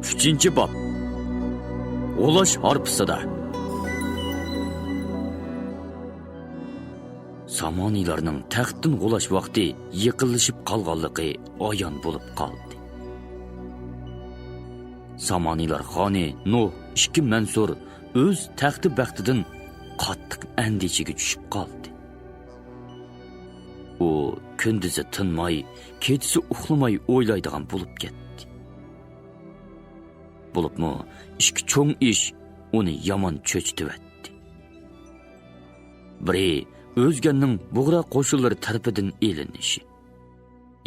3 bob. Ulash harpisida. Samoniylarning taxtdan g'ulash vaqti yiqilishib qolganligi ayon bo'lib qoldi. Samoniylar xoni Nuh 2 Mansur o'z taxti baxtidan qattiq andishiga tushib qoldi. U kunduzi tinmay, kechasi uxlamay o'ylaydigan bo'lib ketdi. Bo'libmi, ikki cho'ng ish uni yomon cho'chitibdi. Biri o'zganning bug'ra qo'shinlari tarafidan elinishi.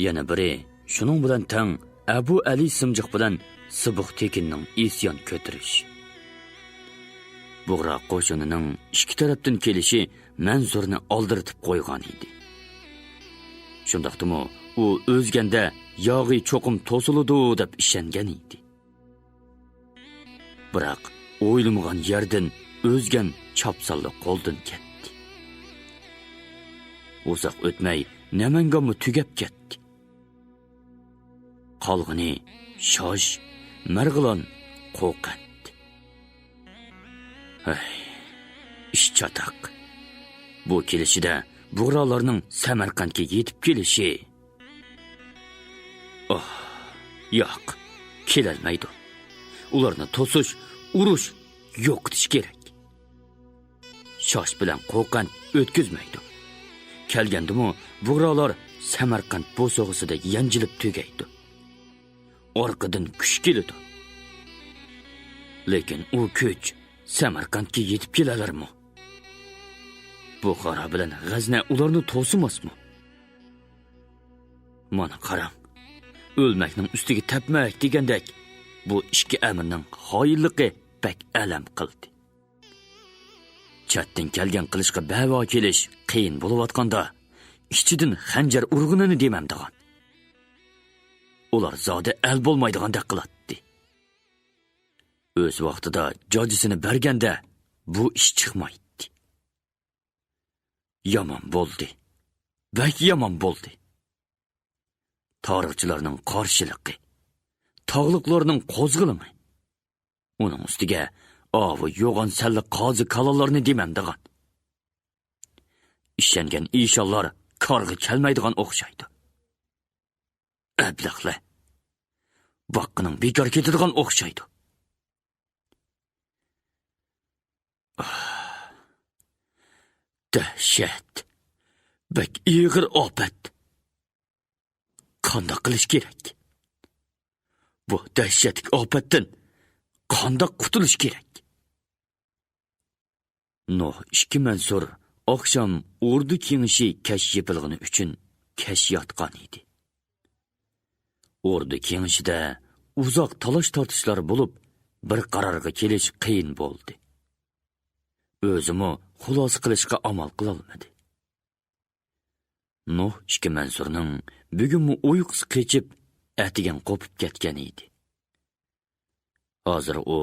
Yana biri shuning bilan tang Abu Ali Simjiq bilan Sibuq Tekinning isyon ko'tirishi. Bug'ra qo'shinining ikki tarafdan kelishi Mansurni oldiritib qo'ygan edi. Shundaqdimi, u o'zganda yog'i cho'qim to'siladi deb ishongan edi. Biroq o'ylamagan yerdan o'zgan chopsalli qo'ldan ketdi. Uzoq o'tmay Namanganmi tugab ketdi. Qolg'ini Shosh, Marg'ilon, Qo'qand. Ish chatoq. Bu kelishida Bug'rolarning Samarqandga yetib kelishi. Yo'q, kelolmaydi. Ularni to'sish, urush yo'qitish kerak. Shosh bilan Qo'qand o'tkazmaydi. Kelgandimi, Bug'rolar Samarqand bo'sog'isida yanjilib tugaydi. Orqadan kuch keladi. Lekin u kuch Samarqandga yetib kelalarmi? Buxoro bilan G'azna ularni to'simasmi? Mana qarang. O'lmakning ustiga tapmak degandek, bu ikki amirning xoinligi pek alam qildi. Chatdan kelgan qilishga bavo kelish qiyin bo'layotganda, ichidan xanjar urg'unini demamdigan. Ular zodi al bo'lmaydigandek qiladi. O'z vaqtida jojisini berganda bu ish chiqmaydi. Yomon bo'ldi. Bak yomon bo'ldi. Tarixchilarning qarshiligi, tog'liqlarning qo'zg'ilimi. Uning ustiga ovi yo'g'on salli qozi kalonlarni demamdigan. Ishlangan ishonlar qarg'i kelmaydigan o'xshaydi. Ablaqlar. Vaqqining bekor ketadigan o'xshaydi. Dahshat. Bak ig'ir ofat. Qanday qilish kerak? Bu dahshatli ofatdan qanday qutulish kerak? Nuh 2 Mansur oqshom Urdu kengishi kashfiyotgani uchun kashfiyotgan edi. Urdu kengishida uzoq talash tortishlar bo'lib, bir qarorga kelish qiyin bo'ldi. O'zimi xulosa qilishga amal qila olmadi. Nuh 2 Mansurning bugunmi uyqusi qechib, atigan qo'pib ketgan edi. Hozir u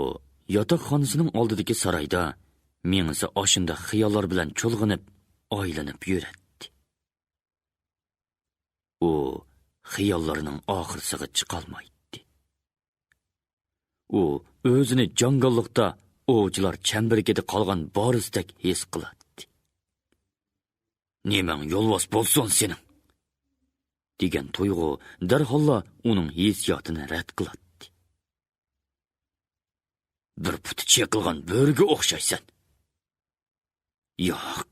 yotoqxonasining oldidagi saroyda mengisi oshinda xiyollar bilan cho'lg'inib, oylanib yuradi. U xiyollarining oxirisiga chiqolmaydi. U o'zini jongonliqda ovchilar chambarigida qolgan borisdek his qiladi. Nemang yo'lvos bo'lsin sening, degan tuyg'u darholla uning hissiyotini rad qiladi. Bir puti cheqilgan bo'riga o'xshaysan. Yo'q,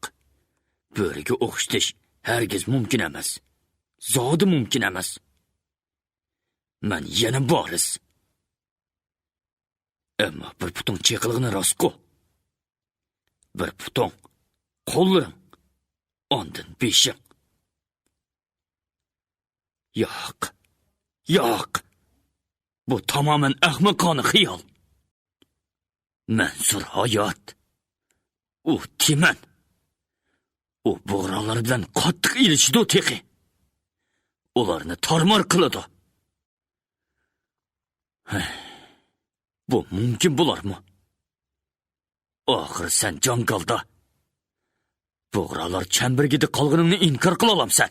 bo'riga o'xshatish hargiz mumkin emas. Zodi mumkin emas. Men yana boris. Ammo bir putung cheqilg'ini rostku. Bir putung, qo'llaring, ondan beshing. Yo'q, yo'q. Bu tamoman ahmoqona xiyol. Mansur hayot. U Timan. U Bug'rolar bilan qattiq ilishdi teqi. Ularni tormor qiladi. Bu mumkin bo'larmi? Oxir sen jongalda Bug'rolar chambarigida qolganingni inkor qila olamsan.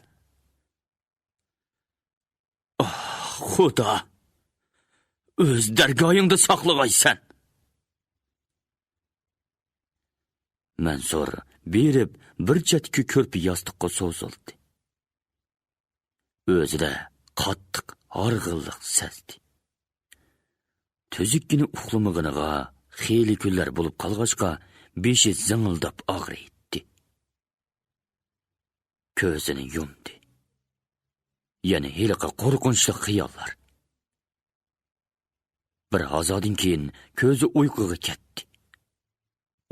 Xudo, o'z dargoyingda saqlag'aysan. Mansur berib bir chetki ko'rpi yostiqqa so'zildi. O'zida qattiq arg'illiq sezdi. Tüzükkini uxlamag'iniga xeyli kunlar bo'lib qolg'achqa beshi zing'ildab og'riydi. Ko'zini yumdi. Yana heliqa qo'rqinchli xiyollar. Bir ozodin keyin ko'zi uyquga ketdi.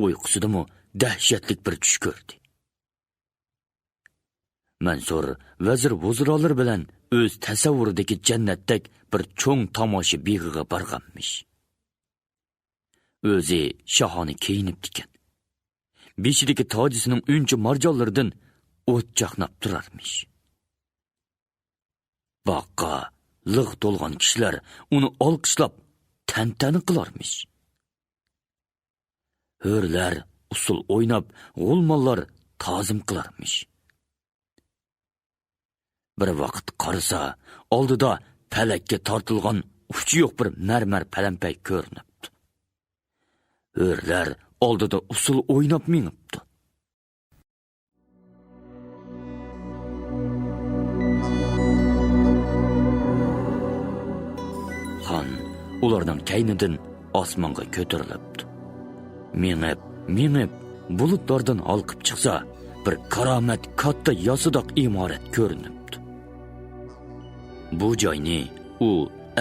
Uyqusidami dahshatlik bir tush ko'rdi. Mansur vazir vuzrolar bilan o'z tasavvuridagi jannatdek bir cho'ng tomosha beg'iga borganmish. O'zi shahoni kiyinibdikan. Beshidagi tojisining uncha marjonlaridan o't chaqnab turarmish. Boqqa lig' to'lgan kishilar uni olqishlab tantana qilarmish. Hurlar usul o'ynab, g'ulmonlar ta'zim qilarmish. Bir vaqt qarasa, oldida palakka tortilgan uchi yo'q bir marmar palampay ko'rinibdi. Hurlar oldida usul o'ynab minibdi. Xon ularning kaynidan osmonga ko'tarilibdi. Minib bulutlardan olqib chiqsa, bir karomat katta yosidoq imorat ko'rinibdi. Bu joyni u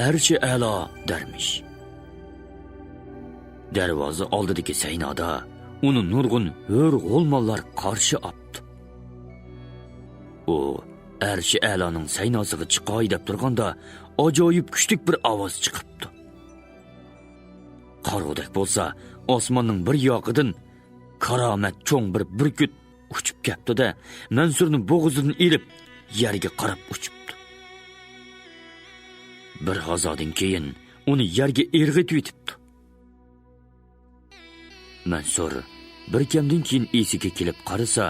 Arshi a'lo dermish. Darvoza oldidagi saynoda uni nurg'un hur g'ulmonlar qarshi olibdi. U Arshi a'loning saynosiga chiqay deb turganda ajoyib kuchli bir ovoz chiqibdi. Qarg'udak bo'lsa, osmonning bir yoqidan karomat cho'ng bir burgut uchib ketdi-da, Mansurning bo'g'izidan ilib yerga qarab uchibdi. Bir g'azodin keyin uni yerga irg'itib yetibdi. Mansur bir kamdan keyin esiga kelib qarasa,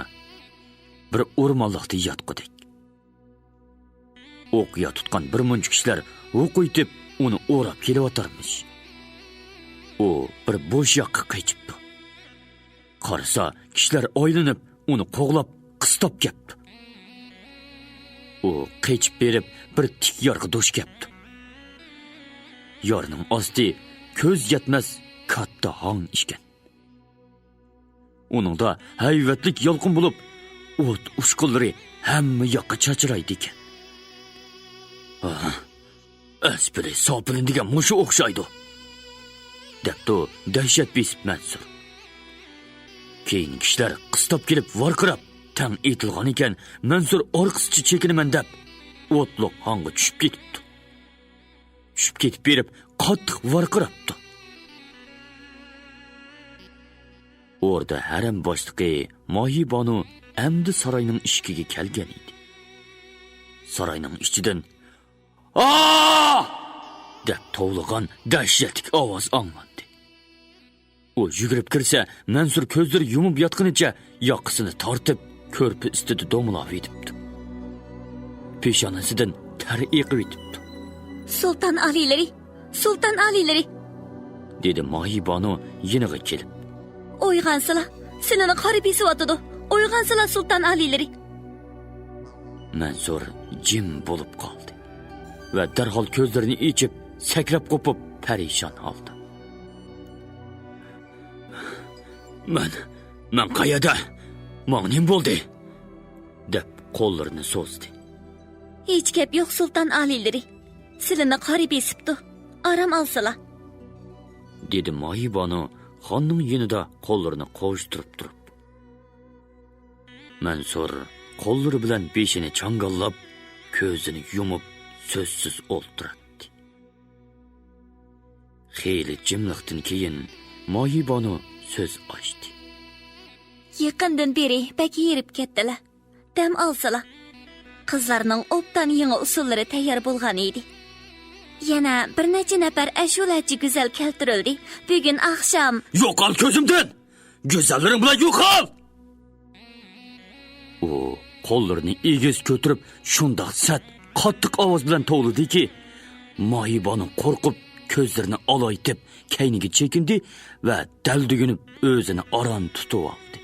bir o'rmonliqda yotqidek. O'qiya tutgan bir muncha kishilar o'q o'ytib uni o'rab kelayotarmish. U bir bo'sh yoqqa qaytibdi. Qarasa, kishilar oylanib uni qo'g'lab qistab ketdi. U qechib berib bir tik yorga do'sh ketdi. Yorning osti ko'z yetmas katta hang ishgan. Uningda hayvatlik yolqin bo'lib, o't ushqunlari hamma yoqqa chachiraydi ekan. Aspiri sopilin degan mushu o'xshaydi. Debdi dahshat besib Mansur. Keyin kishilar qistab kelib varqirab tang etilgan ekan, Mansur orqasicha chekinaman deb o'tliq hangga tushib ketibdi. Tushib ketib berib qattiq varqirabdi. Orada haram boshlig'i Mohibonu amdi saroyning ishkiga kelgan edi. Saroyning ichidan "Aa!" deb tovlagan dahshatli ovoz anglandi. U yugurib kirsa, Mansur ko'zlari yumib yotganicha yoqasini tortib, ko'rpi ustida domlab yetibdi. Peshonasidan ter eqib yetibdi. Sulton aliylari, dedi Mohibonu yiniga kelib. Uyg'ansizlar, sizlarni qori besiyotidi. Uyg'ansizlar sulton aliylari. Mansur jim bo'lib qoldi va darhol ko'zlarini ochib, sakrab qo'pib parishon oldi. Men qayerda? Ma'nim bo'ldi, deb qo'llarini so'zdi. Hech gap yo'q sulton aliylari. Sizlarni qori besibdi. Aram olsizlar, dedi Mohibonu xonning yonida qo'llarini qovushtirib turib. Mansur qo'llari bilan beshini changallab, ko'zini yumib so'zsiz o'ltirdi. Xeyli jimliqdan keyin Mohibonu so'z ochdi. Yaqindan beri bak yerib ketdilar. Dam olsizlar. Qizlarning obdan yangi usullari tayyor bo'lgan edi. Yana bir necha nafar ashulachi go'zal keltirildi. Bugun akşam. Yo'qol ko'zimdan! Go'zallaring bilan yo'qol! U qo'llarini egiz ko'tarib, shundoq sat, qattiq ovoz bilan to'g'ridiki, Mohibonu qo'rqib ko'zlarini olaytib kayniga chekindi va daldugunib o'zini aron tutib oldi.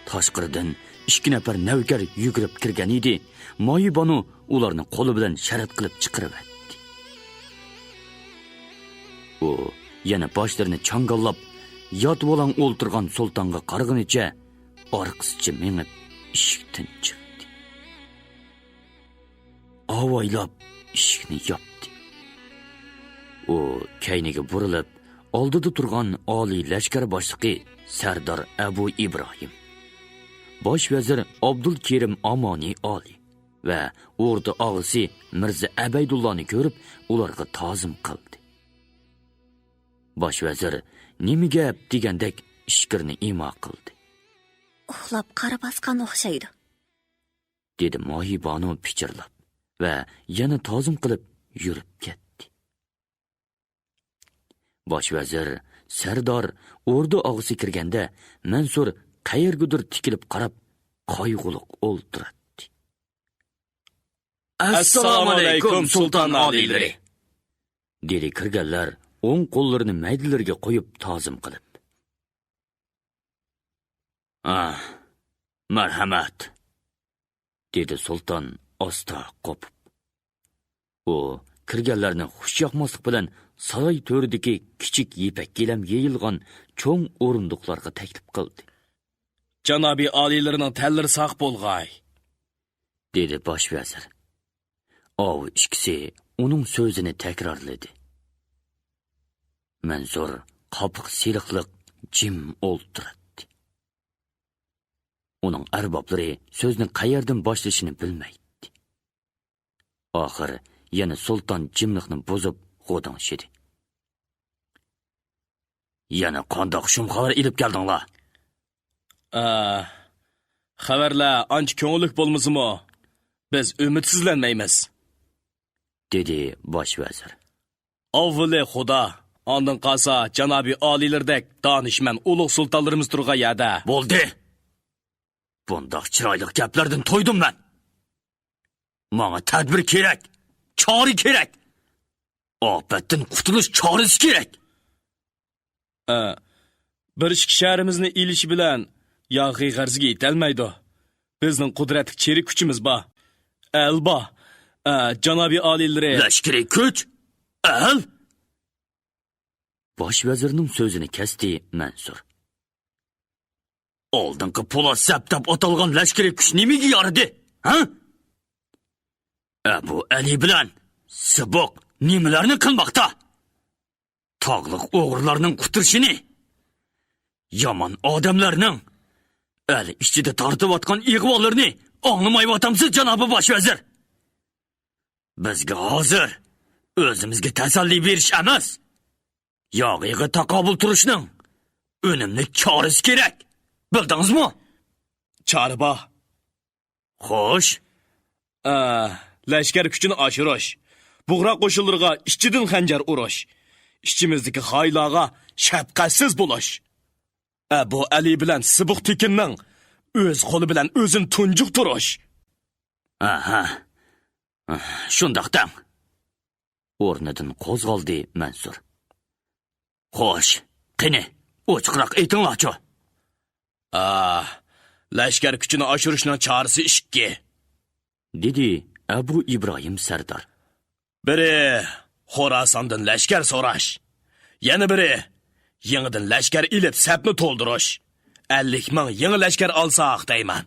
Tashqaridan 2 nafar navkar yugurib kirgan edi. Moyibonu ularni qo'li bilan sharat qilib chiqaribdi. U yana boshlarini changallab, yotib olan o'ltirgan sultonga qarag'inicha orqasicha mengib eshikdan chiqdi. Avaylab eshikni yopdi. U kayniga burilib, oldida turgan oliy lashkar boshlig'i Sardor Abu Ibrohim, bosh vazir Abdul Kerim Amoni oli va o'rda og'isi Mirza Abaydullohni ko'rib, ularga ta'zim qildi. Bosh vazir nima gap degandek ishkirni imo qildi. Uxlab qara basqan o'xshaydi, dedi Mohibonu pichirlab va yana ta'zim qilib yurib ketdi. Bosh vazir Sardor o'rda og'isi kirganda Mansur qayergadir tikilib qarab, qayg'uliq o'ltirdi. Assalomu alaykum sulton oliylari, dedi kirganlar o'ng qo'llarini maydalarga qo'yib ta'zim qilib. Marhamat, dedi sulton osta qopib. U kirganlarni xush yoqmaslik bilan saroy to'ridagi kichik yipak gilam yeyilgan cho'ng o'rindiqlarga taklif qildi. Janobi oliylarining tallari saq bo'lg'ay, dedi bosh vazir. Ov ikkisi uning so'zini takrorladi. Mansur qopiq siriqliq jim o'ltirdi. Uning arboblari so'zni qayerdan boshlashini bilmaydi. Oxir yana sulton jimliqni buzib g'o'donshidi. Yana qandoq shum xabar ilib keldinglar? Xabarlar ancha ko'ngillik bo'lmasimi? Biz umidsizlanmaymiz, dedi bosh vazir. Avvali Xudo, ondan qolsa janobi oliylardek donishmand ulug' sultonlarimiz turgan yerda. Bo'ldi. Bundoq chiroyli gaplardan to'ydim men. Menga tadbir kerak, chora kerak. Ofatdan qutulish chorasi kerak. Bir ichki shahrimizni ilishi bilan yog'iy g'arziga yetolmaydi. Bizning qudratli cherik kuchimiz bor. Alba, janobi oliylari. Lashkariy kuch? Al? Bosh vazirning so'zini kesdi Mansur. Oldingi Po'lat Saptab atalgan lashkariy kuch nimaga yaradi? Ha? Abu Ali bilan Siboq nimalarni qilmoqda? Tog'liq o'g'irlarning qutirishini, yomon odamlarning ali ichida tortib-atgan ig'volarni anglamayapsiz, janobi bosh vazir. Bizga hozir o'zimizga tasalli berish emas, yog'iga taqobil turishning unumli chorasi kerak. Bildingizmi? Chora bor. Xo'sh, lashkar kuchini oshirish, bug'ra qo'shinlarga ichidan xanjar urish, ichimizdagi xoylarga shafqatsiz bo'lish. Abu Ali bilan Sibuq Tekinning o'z qo'li bilan o'zini tunjuq turish. Aha. Shundaqdan. O'rnidan qo'zg'aldi Mansur. Xo'sh, qani, ochiqroq aytinglar-chi. Lashkar kuchini oshirishning chorasi ishki, dedi Abu Ibrohim Sardor. Biri Xorasondan lashkar so'rash, yana biri yangidan lashkar ilib sapni to'ldirish. 50 ming yangi lashkar olsaq deyman.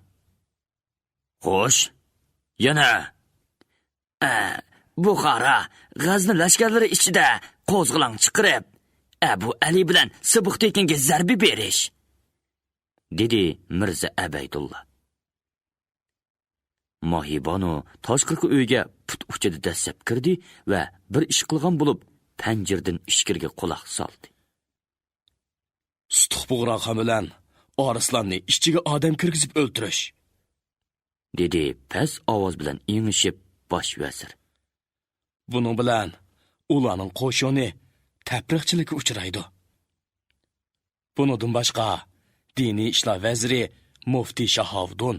Xo'sh, yana Buxoro, G'azni lashkarlari ichida qo'zg'olon chiqarib, Abu Ali bilan Sibuq Tekinga zarba berish, dedi Mirza Abaydulloh. Mohibonu tashqirqi uyga put uchida dastlab kirdi va bir ish qilgan bo'lib, panjirdan ishkirga quloq soldi. Sutuq bug'roq bilan Arslanni ishchiga odam kirgizib o'ltirish, dedi past ovoz bilan engishib bosh vazir. Buning bilan ularning qo'shini tapriqchilikka uchraydi. Bundan boshqa diniy ishlar vaziri Mufti Shahovdun,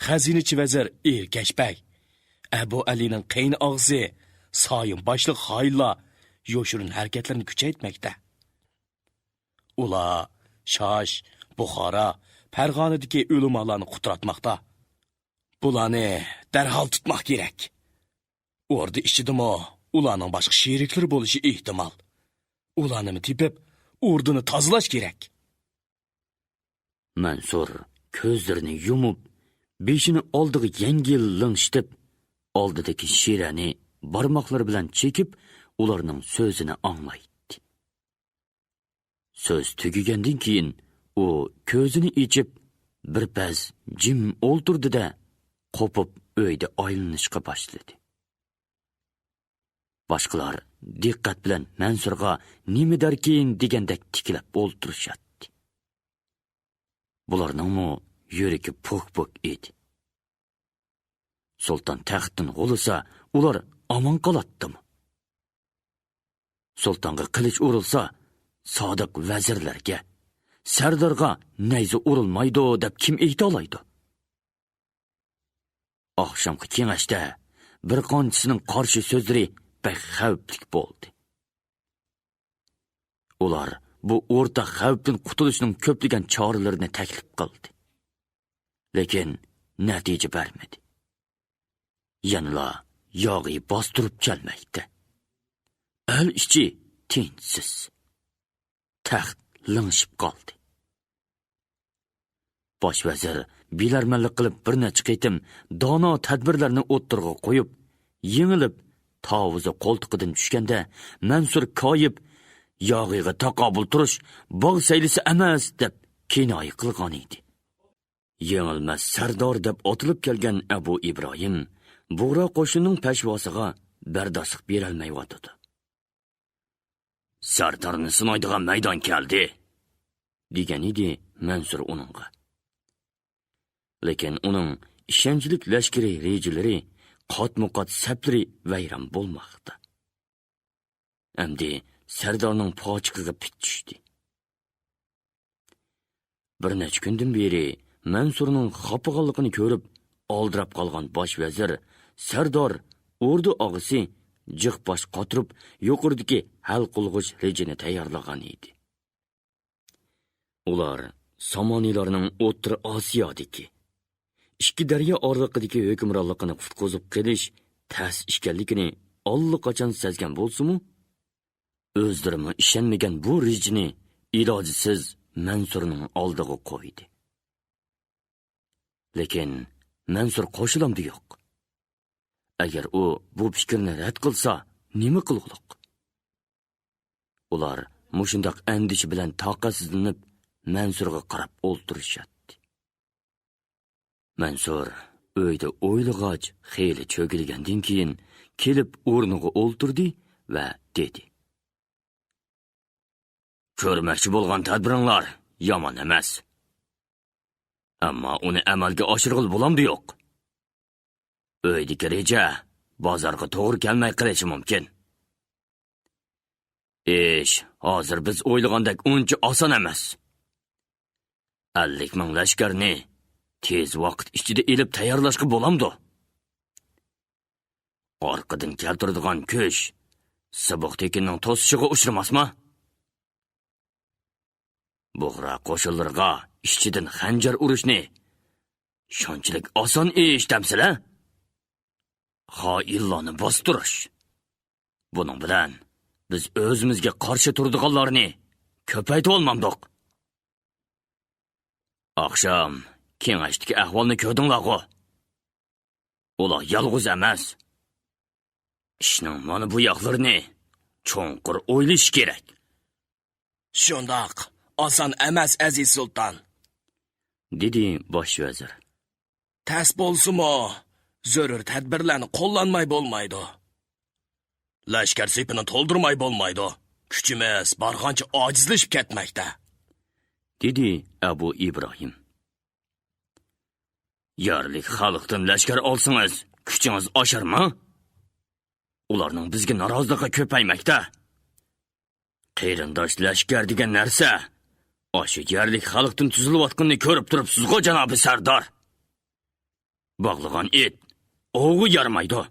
xazinachi vazir Erkashbay, Abu Alining qayni og'zi Sayın başlık hayla yoşurun hareketlerini küçeytmekte. Ula, Şaş, Buxara, Ferg'onadagi ulumalarni qutratmoqda. Bularni darhol tutmoq kerak. Orada ichidimi ularning boshqa sheriklari bo'lishi ehtimol. Ularni tepib, ordini tozalash kerak. Mansur ko'zlarini yumib, beshini oldiga yengil lingshitib, oldidagi sherani barmoqlari bilan chekib, ularning so'zini anglaydi. So'z tugagandan keyin u ko'zini ichib, birpaz jim o'ltirdi-da, qopib uyda aylanishga boshladi. Boshqalar diqqat bilan Mansurga nima darkin degandek tikilib o'ltirishadi. Bularning yuragi pok-pok edi. Sultan taxtdan g'olisa, ular omon qoladimi? Sultonga qilich urilsa, sodiq vazirlarga, sardorga nayza urilmaydi deb kim ayta oladi? Oqshomgi kengashda bir qanchasining qarshi so'zlari xavfli bo'ldi. Ular bu o'rta xavfdan qutulishning ko'pligan choralarini taklif qildi. Lekin natija bermadi. Yanıla yog'i bostirib kelmaydi. El ichi tinchsiz. Taxt lingshib qoldi. Bosh vazir bilarmanlik qilib bir necha qitim dono tadbirlarni o'ttirg'a qo'yib, yengilib tavuzi qo'ltiqidan tushganda Mansur koyib yog'iga taqobil turish bog' saylisi emas deb kinoya qilgan edi. Yengilmas sardor deb otilib kelgan Abu Ibrohim Buğra qo'shining peshvosiga bardoshlik berolmay o'tdi. Sardorni sinoydigan maydon keldi, degan edi Mansur uningga. Lekin uning ishonchlik lashkari rejalari qatmuqat saplari vayron bo'lmoqda. Endi Sardorning pochiqiga pit tushdi. Bir necha kundan beri Mansurning xafaligini ko'rib, oldirab qolgan bosh vazir Sardor ordu og'isi jiq bosh qotirib, yuqoridagi hal qilg'ish rejini tayyorlagan edi. Ular Somoniylarning O'rta Osiyodagi ikki daryo oraliqidagi hukmronligini qutqizib qilish tas ishkanligini allaqachon sezgan bo'lsa-mu, o'zlari ishonmagan bu rejini ilojisiz Mansurning oldiga qo'ydi. Lekin Mansur qo'shilamdi yo'q. Agar u bu fikrni rad qilsa, nima qilguliq? Ular mushundoq andish bilan taqatsizlanib Mansurga qarab o'ltirishadi. Mansur uyda o'ylag'ach xeyli cho'gilgandan keyin kelib o'rniga o'ltirdi va dedi: "Ko'rmoqchi bo'lgan tadbiringlar yomon emas. Ammo uni amalga oshirg'il bo'lamdi yo'q. Uydagi reja bozorga to'g'ri kelmay qilishi mumkin. Hozir biz o'ylagandek uncha oson emas. 50 ming lashkarni tez vaqt ichida elib tayyorlashga bo'lamdi. Orqadan keltiradigan kuch Sibuq tekinning to'sishiga uchramasmi? Buğra qo'shinlarga ishchidan xanjar urishni shunchalik oson ish tamsila? Xoinlarni bostirish. Buning bilan biz o'zimizga qarshi turadiganlarni ko'paytib olmamdiq. Oqshom kengashdagi ahvolni ko'rdinglar-ku. Ular yolg'iz emas. Ishning mana bu yoqlarini cho'nqur o'ylash kerak. Shundoq oson emas aziz sulton, dedi bosh vazir. Tas bo'lsa-mu, zarur tadbirlarni qo'llanmay bo'lmaydi. Lashkar sepini to'ldirmay bo'lmaydi. Kuchimiz barg'ancha ojizlashib ketmoqda, dedi Abu Ibrohim. Yarlik xalqdan lashkar olsangiz, kuchingiz osharmi? Ularning bizga noroziligi ko'paymoqda. Qeyrindosh lashkar degan narsa o'sha yarlik xalqdan tuzilayotganini ko'rib turibsiz-ku, janobi sardor. Bog'lagan it o'g'u yarmaydi.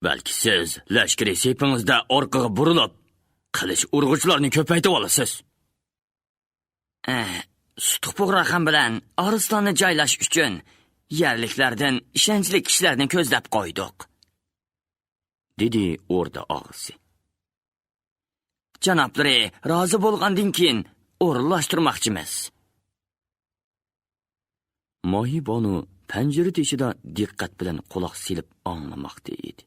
balki siz lashkari sepingizda orqaga burilib, qilich urg'uchilarni ko'paytib olasiz. Sutuq bug'roqam bilan Arslonni joylash uchun yerliklardan ishonchli kishilarni ko'zlab qo'ydik, dedi o'rda og'asi. Janoblari rozi bo'lgandan keyin o'rinlashtirmoqchimiz. Mohibonu panjara teshida diqqat bilan quloq silib anglamoqda edi.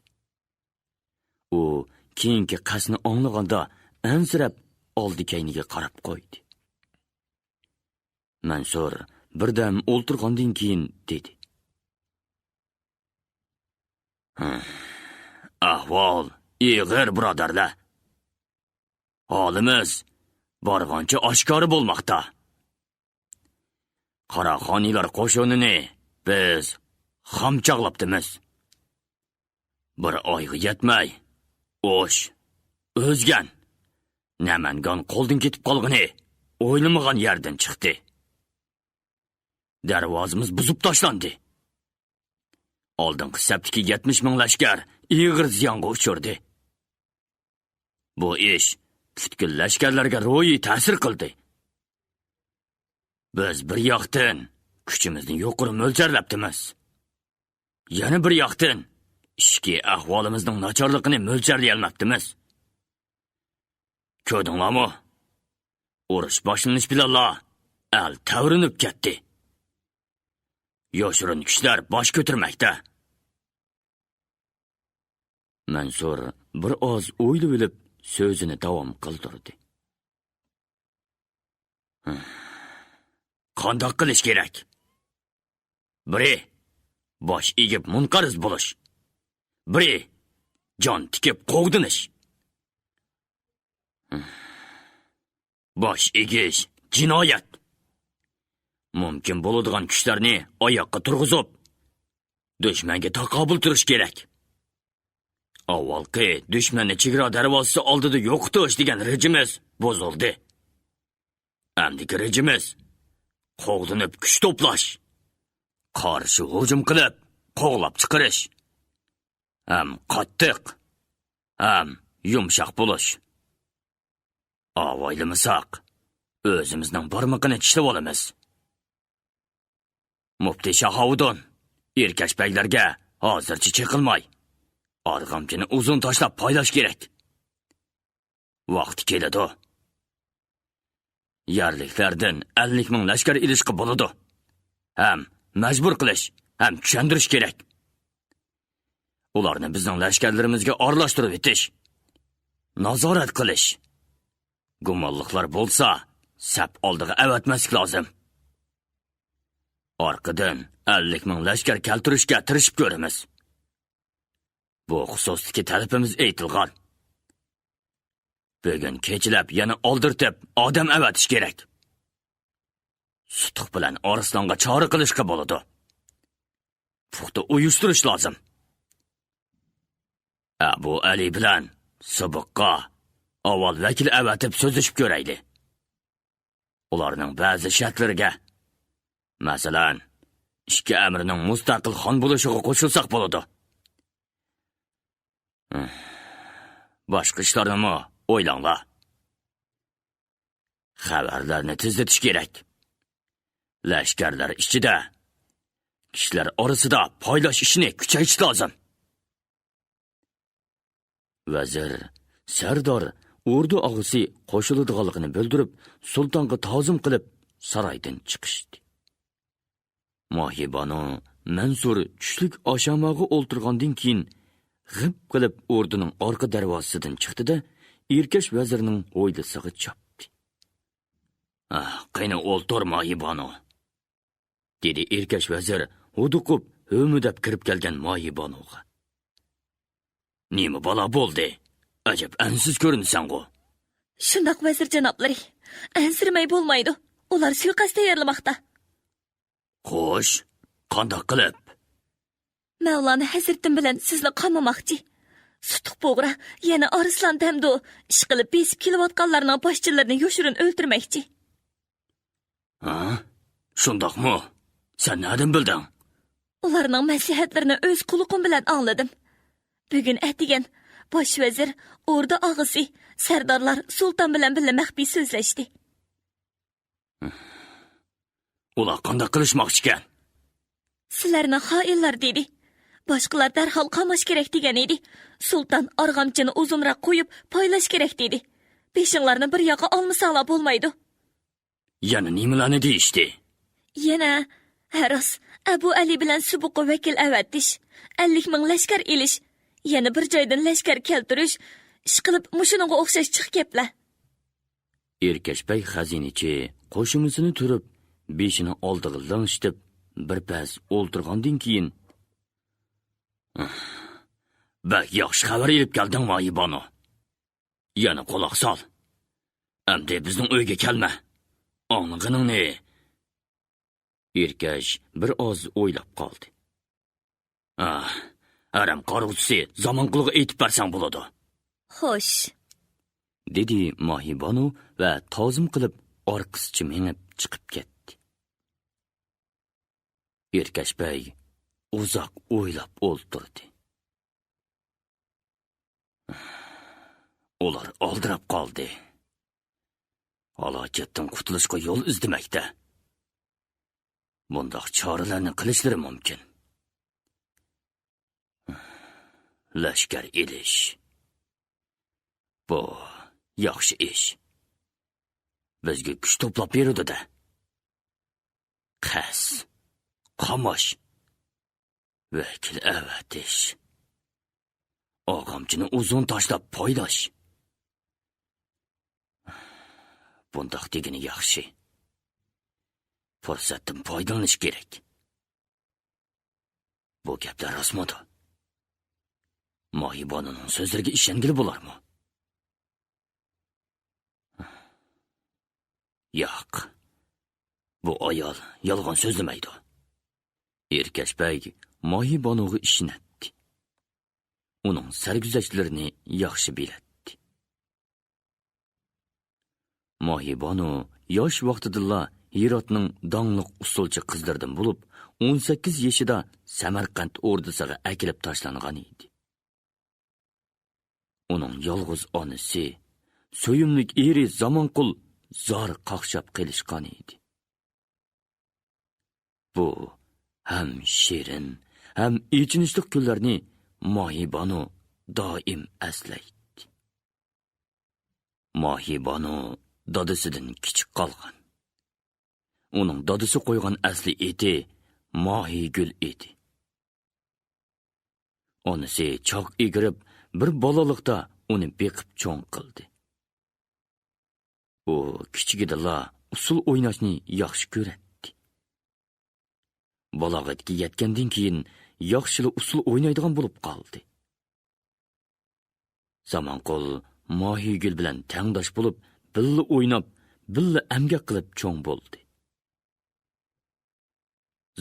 U keyingi qasni anglaganda ansirab oldi-keyniga qarab qo'ydi. Mansur birdam o'ltirgandan keyin dedi: Ahvol ig'ir, birodarlar. Holimiz borgancha oshkora bo'lmoqda. Qaraxoniylar qo'shinini biz xamchaqlabdimiz. Bir oyga yetmay, o'sh, o'zgan, Namangan qo'ldan ketib qolgani o'ylamagan yerdan chiqdi. Darvozamiz buzib tashlandi. Oldingi sabtiki 70 ming lashkar ig'ir ziyonga uchirdi. Bu ish butkul lashkarlarga ro'yi ta'sir qildi. Biz bir yoqdan kuchimizni yuqori mo'ljarlabdimiz. Yana bir yoqdan ichki ahvolimizning nachorligini mo'ljarlay olmabdimiz. Ko'rdinglarmi? Urush boshlanish bilan al tavrinib ketdi. Yoshirin kuchlar bosh ko'tarmoqda. Mansur bir oz o'ylab olib so'zini davom qildirdi. Qandoq qilish kerak? Biri bosh egib munqariz bo'lish. Biri jon tikib qo'g'dinish. Bosh egish jinoyat. Mumkin bo'ladigan kuchlarni oyoqqa turg'izib, dushmanga taqobil turish kerak. Avvalgi dushmanni chegara darvozasi oldida yo'qotish degan rejimiz buzildi. Amdiki rejimiz qo'g'dinib kuch to'plash, qarshi hujum qilib, qo'g'lab chiqarish. Ham qattiq, ham yumshoq bo'lish. Avoylimisak, o'zimizning barmoqini tishlab olamiz. Mufti Shahovuddin erkashbeklarga hozircha cheqilmay, arg'amchini uzun tashlab poylash kerak. Vaqti keladi. Yarliklardan 50 ming lashkar ilishqi bo'ladi. Ham majbur qilish, ham tushuntirish kerak. Ularni bizning lashkarlarimizga aralashtirib etish, nazorat qilish. Gumonliqlar bo'lsa, sap oldiga avatmaslik lozim. Orqadan 50 ming lashkar keltirishga tirishib ko'ramiz. Bu xususdagi talabimiz aytilgan. Bugun kechalab yana oldirtib odam avatish kerak. Sutuq bilan Arslonga chora qilishga bo'ladi. Puxta uyushtirish lozim. Abu Ali bilan Subuqqa avval vakil avatib so'zlashib ko'rayli. Ularning ba'zi shartlariga, masalan, ikki amrining mustaqil xon bo'lishiga qo'shilsak bo'ladi. Boshqa ishlarni o'ylanglar. Xabarlarni tezlatish kerak. Lashkarlar ichida, kishilar orasida poylash ishini kuchaytirish lozim. Vazir, Sardor, o'rda og'asi qo'shiladiganligini bildirib, sultonga ta'zim qilib, saroydan chiqishdi. Mohibonu Mansur tushlik oshamog'i o'ltirgandan keyin g'ib qilib o'rdining orqa darvozasidan chiqdi-da, erkash vazirning o'ylisiga chopdi. Qayna o'ltir Mohibonu, dedi erkash vazir huduqib, ho'midab kirib kelgan Mohibonuga. Nima balo bo'ldi? Ajab ansiz ko'rinsan-ku. Shundoq vazir janoblari, ansirmay bo'lmaydi. Ular suiqasd tayyorlamoqda. Xo'sh, qandoq qilib? Mavlona Hazratim bilan sizni qamamoqchi. Sutuq bo'g'ra yana Arslan damdu ish qilib besib kelayotganlarning boshchilarini yoshirin o'ltirmoqchi. Shundoqmi? Sen neden bilding? Ularning maslahatlarini o'z quloqim bilan angladim. Bugun atigan bosh vazir, o'rda og'isi, sardorlar sulton bilan birga maxfiy so'zlashdi. Ular qanday qilishmoqchi ekan? Sizlarni xoinlar dedi. Boshqalar darhol qamash kerak degan edi. Sulton arg'amchini uzunroq qo'yib poylash kerak dedi. Beshinglarni bir yoqqa olmasanglar bo'lmaydi. Yana nimalarni deyishdi? Yana Haros Abu Ali bilan subuqi vakil avatish, 50 ming lashkar elish, yana bir joydan lashkar keltirish, ish qilib mushuningga o'xshash chiq gaplar. Erkashbay xazinachi qo'shimisini turib, beshini oldiga lang'ishtirib, bir pas o'ltirgandan keyin "Bak, yaxshi xabar elib kelding, Moyibonu. Yana quloq sol. Endi bizning uyga kelma. O'ng'iningni." Erkash bir oz o'ylab qoldi. Aram qarg'usi Zamonqulga aytib bersang bo'ladi. Xo'sh, dedi Mohibonu va tozim qilib orqasicha mengib chiqib ketdi. Erkashbay uzoq o'ylab o'ltirdi. Ular oldirab qoldi. Halokatdan qutulishga yo'l izlamoqda. Bundoq choralarni qilishlari mumkin. Lashkar elish. Bu yaxshi ish. Bizga kuch to'plab beradi-da. Qas, qamash, vakil avatish. Og'amchini uzun tashlab poylash. Bundoq degani yaxshi. Fursatdan foydalanish kerak. Bu gaplar rostmi? Mohibonuning so'zlariga ishongili bo'larmi? Yo'q. Bu ayol yolg'on so'zlamaydi. Erkashbay Mohibonuga ishinatdi. Uning sarguzashtlarini yaxshi biladi. Mohibonu yosh vaqtida Hirotning dongliq usulchi qizlaridan bo'lib, 18 yoshida Samarqand o'rdisiga akilib tashlangan edi. Uning yolg'iz onasi, so'yimlik eri Zamonqul zor qaqshab qilishgan edi. Bu ham shirin, ham ichinishli kunlarni Mohibonu doim aslaydi. Mohibonu dadasidan kichik qolgan. Uning dadasi qo'ygan asli eti Mohigul edi. Onasi choq egirib, bir bolalikda uni beqib cho'ng qildi. U kichigidala usul o'ynashni yaxshi ko'radi. Balog'atga yetgandan keyin yaxshi usul o'ynaydigan bo'lib qoldi. Zamonqul Mohigul bilan tangdosh bo'lib, billa o'ynab, billa amgak qilib cho'ng bo'ldi.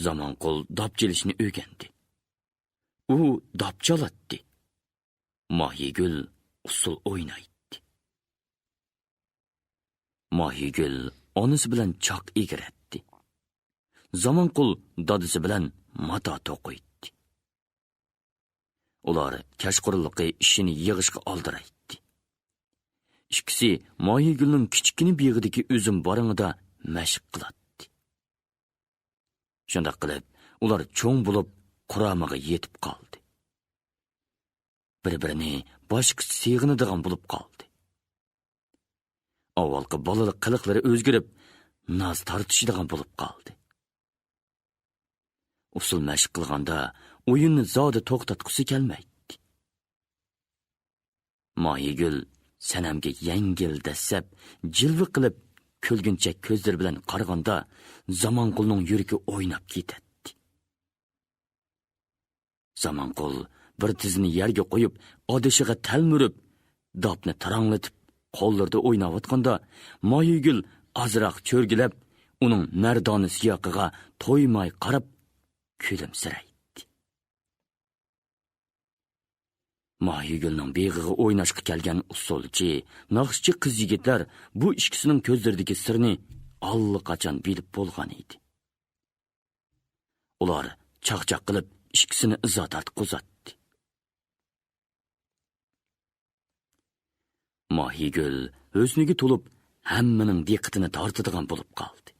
Zamonqul dopchilishni o'rgandi. U dopchalatdi. Mohigul usul o'ynaydi. Mohigul onasi bilan choq egiradi. Zamonqul dadasi bilan mato to'qiydi. Ular kashqurliqi ishini yig'ishga oldiraydi. Ikkisi Mohigulning kichkina beg'idagi o'zim borangida mashq qiladi. Shunda qilib, ular cho'ng bo'lib quramiga yetib qoldi. Bir-birini boshqa seg'inadigan bo'lib qoldi. Avvalgi bolalik qiliqlari o'zgarib, naz tortishadigan bo'lib qoldi. Usul mashq qilganda o'yinni zodi to'xtatqusi kelmaydi. Mohigul sanamga yengil dasab, jilva qilib kulguncha ko'zlar bilan qaraganda Zamonqulning yuragi o'ynab ketadi. Zamonqul bir tizini yerga qo'yib, odishiga talmurib, dopni taranglatib, qo'llarda o'ynayotganda Mohigul azroq cho'rgilab, uning mardona siyoqiga to'ymay qarab kulimsiraydi. Mohigulning beg'iga o'ynashga kelgan usulchi, naqshchi qiz yigitlar bu ikkisining ko'zlaridagi sirni allaqachon bilib bo'lgan edi. Ular chaqchaq qilib ikkisini izot tortqizatdi. Mahigül o'sniga to'lib hammaning diqqatini tortadigan bo'lib qoldi.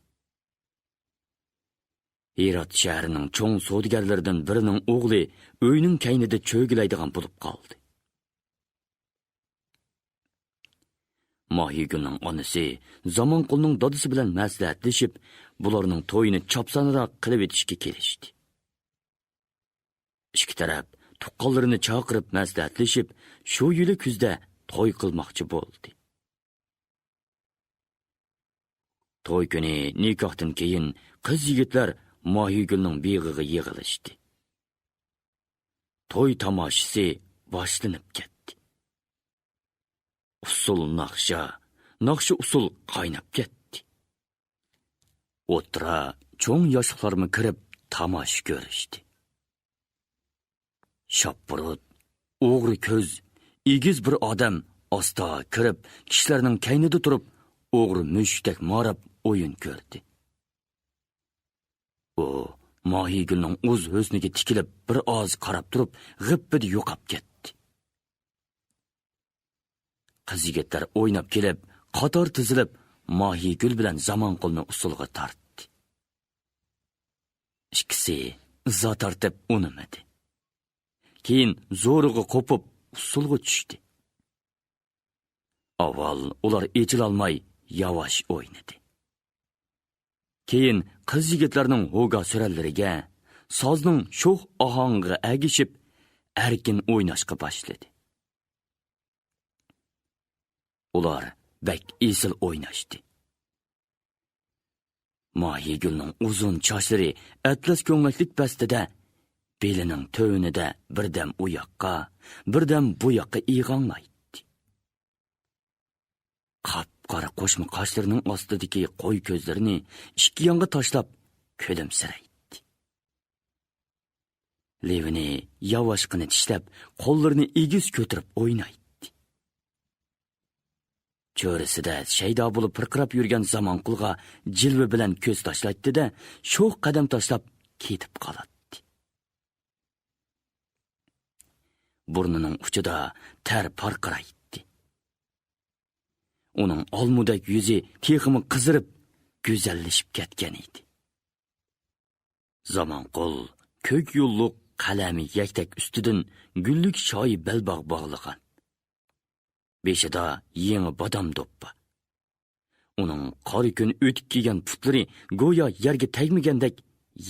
Herat shahrining cho'ng savdogarlaridan birining o'g'li uyning kaynida cho'gilaydigan bo'lib qoldi. Mahigülning onasi Zamonqulning dadisi bilan maslahatlashib, bularning to'yini chopsonroq qilib etishga kelishdi. Ikki taraf tuqqanlarini chaqirib maslahatlashib, shu yili kuzda to'y qilmoqchi bo'ldi. To'y kuni nikohdan keyin qiz yigitlar Mahigülning beg'iga yig'ilishdi. To'y tamoshasi boshlanib ketdi. Usul naqsha usul qaynab ketdi. O'tira cho'ng yoshlarmi kirib tamosh ko'rishdi. Shopburut, o'g'ri ko'z, egiz bir odam osta kirib, kishilarning kaynida turib, o'g'ri mushdek marab o'yin ko'rdi. U Mahigülning o'z husniga tikilib, bir oz qarab turib, g'ippida yo'qab ketdi. Qiz yigitlar o'ynab kelib, qator tizilib, Mahigül bilan Zamonqulni usulga tortdi. Ikkisi izo tortib unimadi. Keyin zo'rig'i qo'pib usulga tushdi. Avval ular echilolmay yavash o'ynadi. Keyin qiz yigitlarning ho'ga surallariga, sozning sho'x ohongiga agishib, erkin o'ynashga boshladi. Ular bak esil o'ynashdi. Mahigülning uzun sochlari atlas ko'ngaklik bastida, belining to'yinida birdam u yoqqa, birdam bu yoqqa ig'onlaydi. Qop-qora qo'shma qoshlarining ostidagi qo'y ko'zlarini ikki yonga tashlab kulimsiraydi. Levini yavaşqina tishlab, qo'llarini egiz ko'tarib o'ynaydi. Cho'risida shaydo bo'lib pirqirab yurgan Zamonqulga jilva bilan ko'z tashlatdi-da, sho'x qadam tashlab ketib qoladi. Burnining uchida ter parqiraydi. Uning olmudak yuzi teximi qizirib, go'zallashib ketgan edi. Zamonqul ko'k yo'lliq qalami yaktak ustidan gullik shoyi belbog' bog'lagan. Beshida yangi bodam do'ppa. Uning qori kun o'tib kelgan putlari go'yo yerga tegmagandek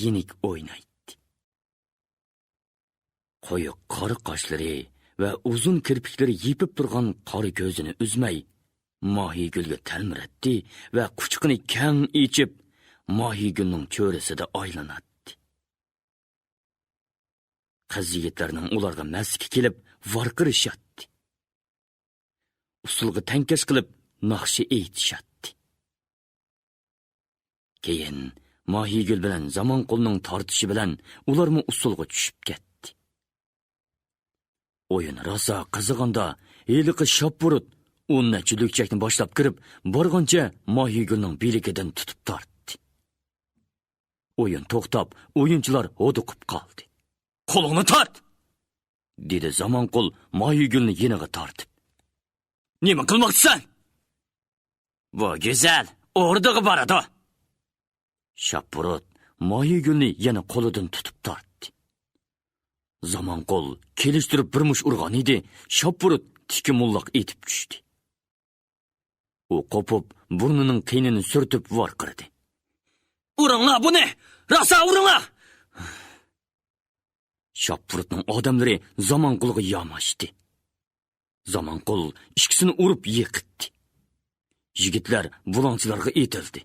yenik o'ynaydi. Qo'yiq qora qoshlari va uzun kirpiklari yepib turgan qori ko'zini uzmay, Mahigülga talmiratdi va quchqini kang ichib, Mahigülning cho'risida aylanadi. Qiz yigitlarning ularga maski kelib, varqirishadi. Usulga tankash qilib, naqshi aytishadi. Keyin Mahigül bilan Zamonqulning tortishi bilan ularmi usulga tushib ketdi. O'yin rosa qiziqanda, eliqi shopburut o'nnachi lukchakni boshlab kirib, borgancha Mahigülning belikidan tutib tortdi. O'yin to'xtab, o'yinchilar o'diqib qoldi. "Qo'lingni tort!" dedi Zamonqul Mahigülni yeniga tortib. "Nima qilmoqchisan?" "Bu go'zal, o'rdig'i boradi." Shopburut Mahigülni yana qo'lidan tutib tortdi. Zamonqul kelishtirib bir mush urgan edi, Shopburut tiki mullaq etib tushdi. U qo'pib, burnining qiynini surtib vorqirdi. "Uringlar buni! Rosa uringlar!" Shopburutning odamlari Zamonqulga yamashdi. Zamonqul ikkisini urib yiqitdi. Yigitlar bulonchilarga etildi.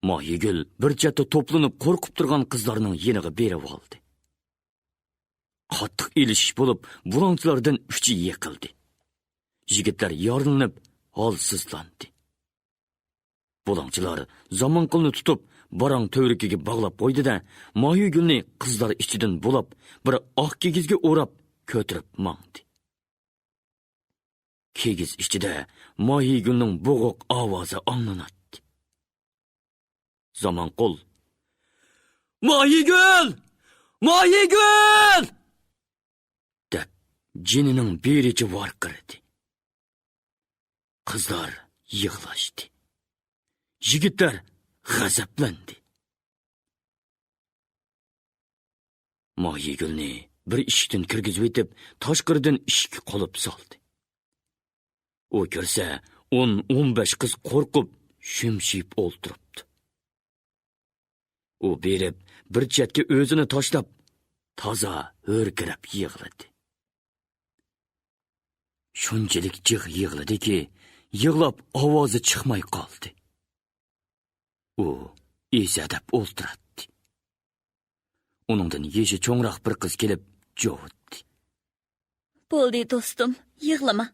Mahigül bir chetda to'planib qo'rqib turgan qizlarning yeniga berib oldi. Qattiq elishish bo'lib, bulonchilardan uchi yiqildi. Yigitlar yorinib, holsizlandi. Bulonchilar Zamonqulni tutib, barang to'rikiga bog'lab qo'ydi-da, Mahigülni qizlar ichidan bo'lib, bir oq kigizga o'rab ko'tirib mangdi. Kigiz ichida Mahigülning bo'g'iq ovozi anglanadi. Zamonqul: "Mahigül! Mahigül!" deb jinining berichi vorqirdi. Qizlar yig'lashdi. Yigitlar g'azablandi. Moyigulni bir eshikdan kirgizib etib, tashqaridan eshikka qolib soldi. U ko'rsa, 10-15 qiz qo'rqib, shumshib o'ltiribdi. U berib, bir chetga o'zini tashlab, toza o'rkirab yig'ladi. Shunchalik jig' yig'ladiki, yig'lab ovozi chiqmay qoldi. U ezadab o'ltiradi. Uningdan yeshi cho'ngroq bir qiz kelib, jovutdi. Bo'ldi do'stim, yig'lama.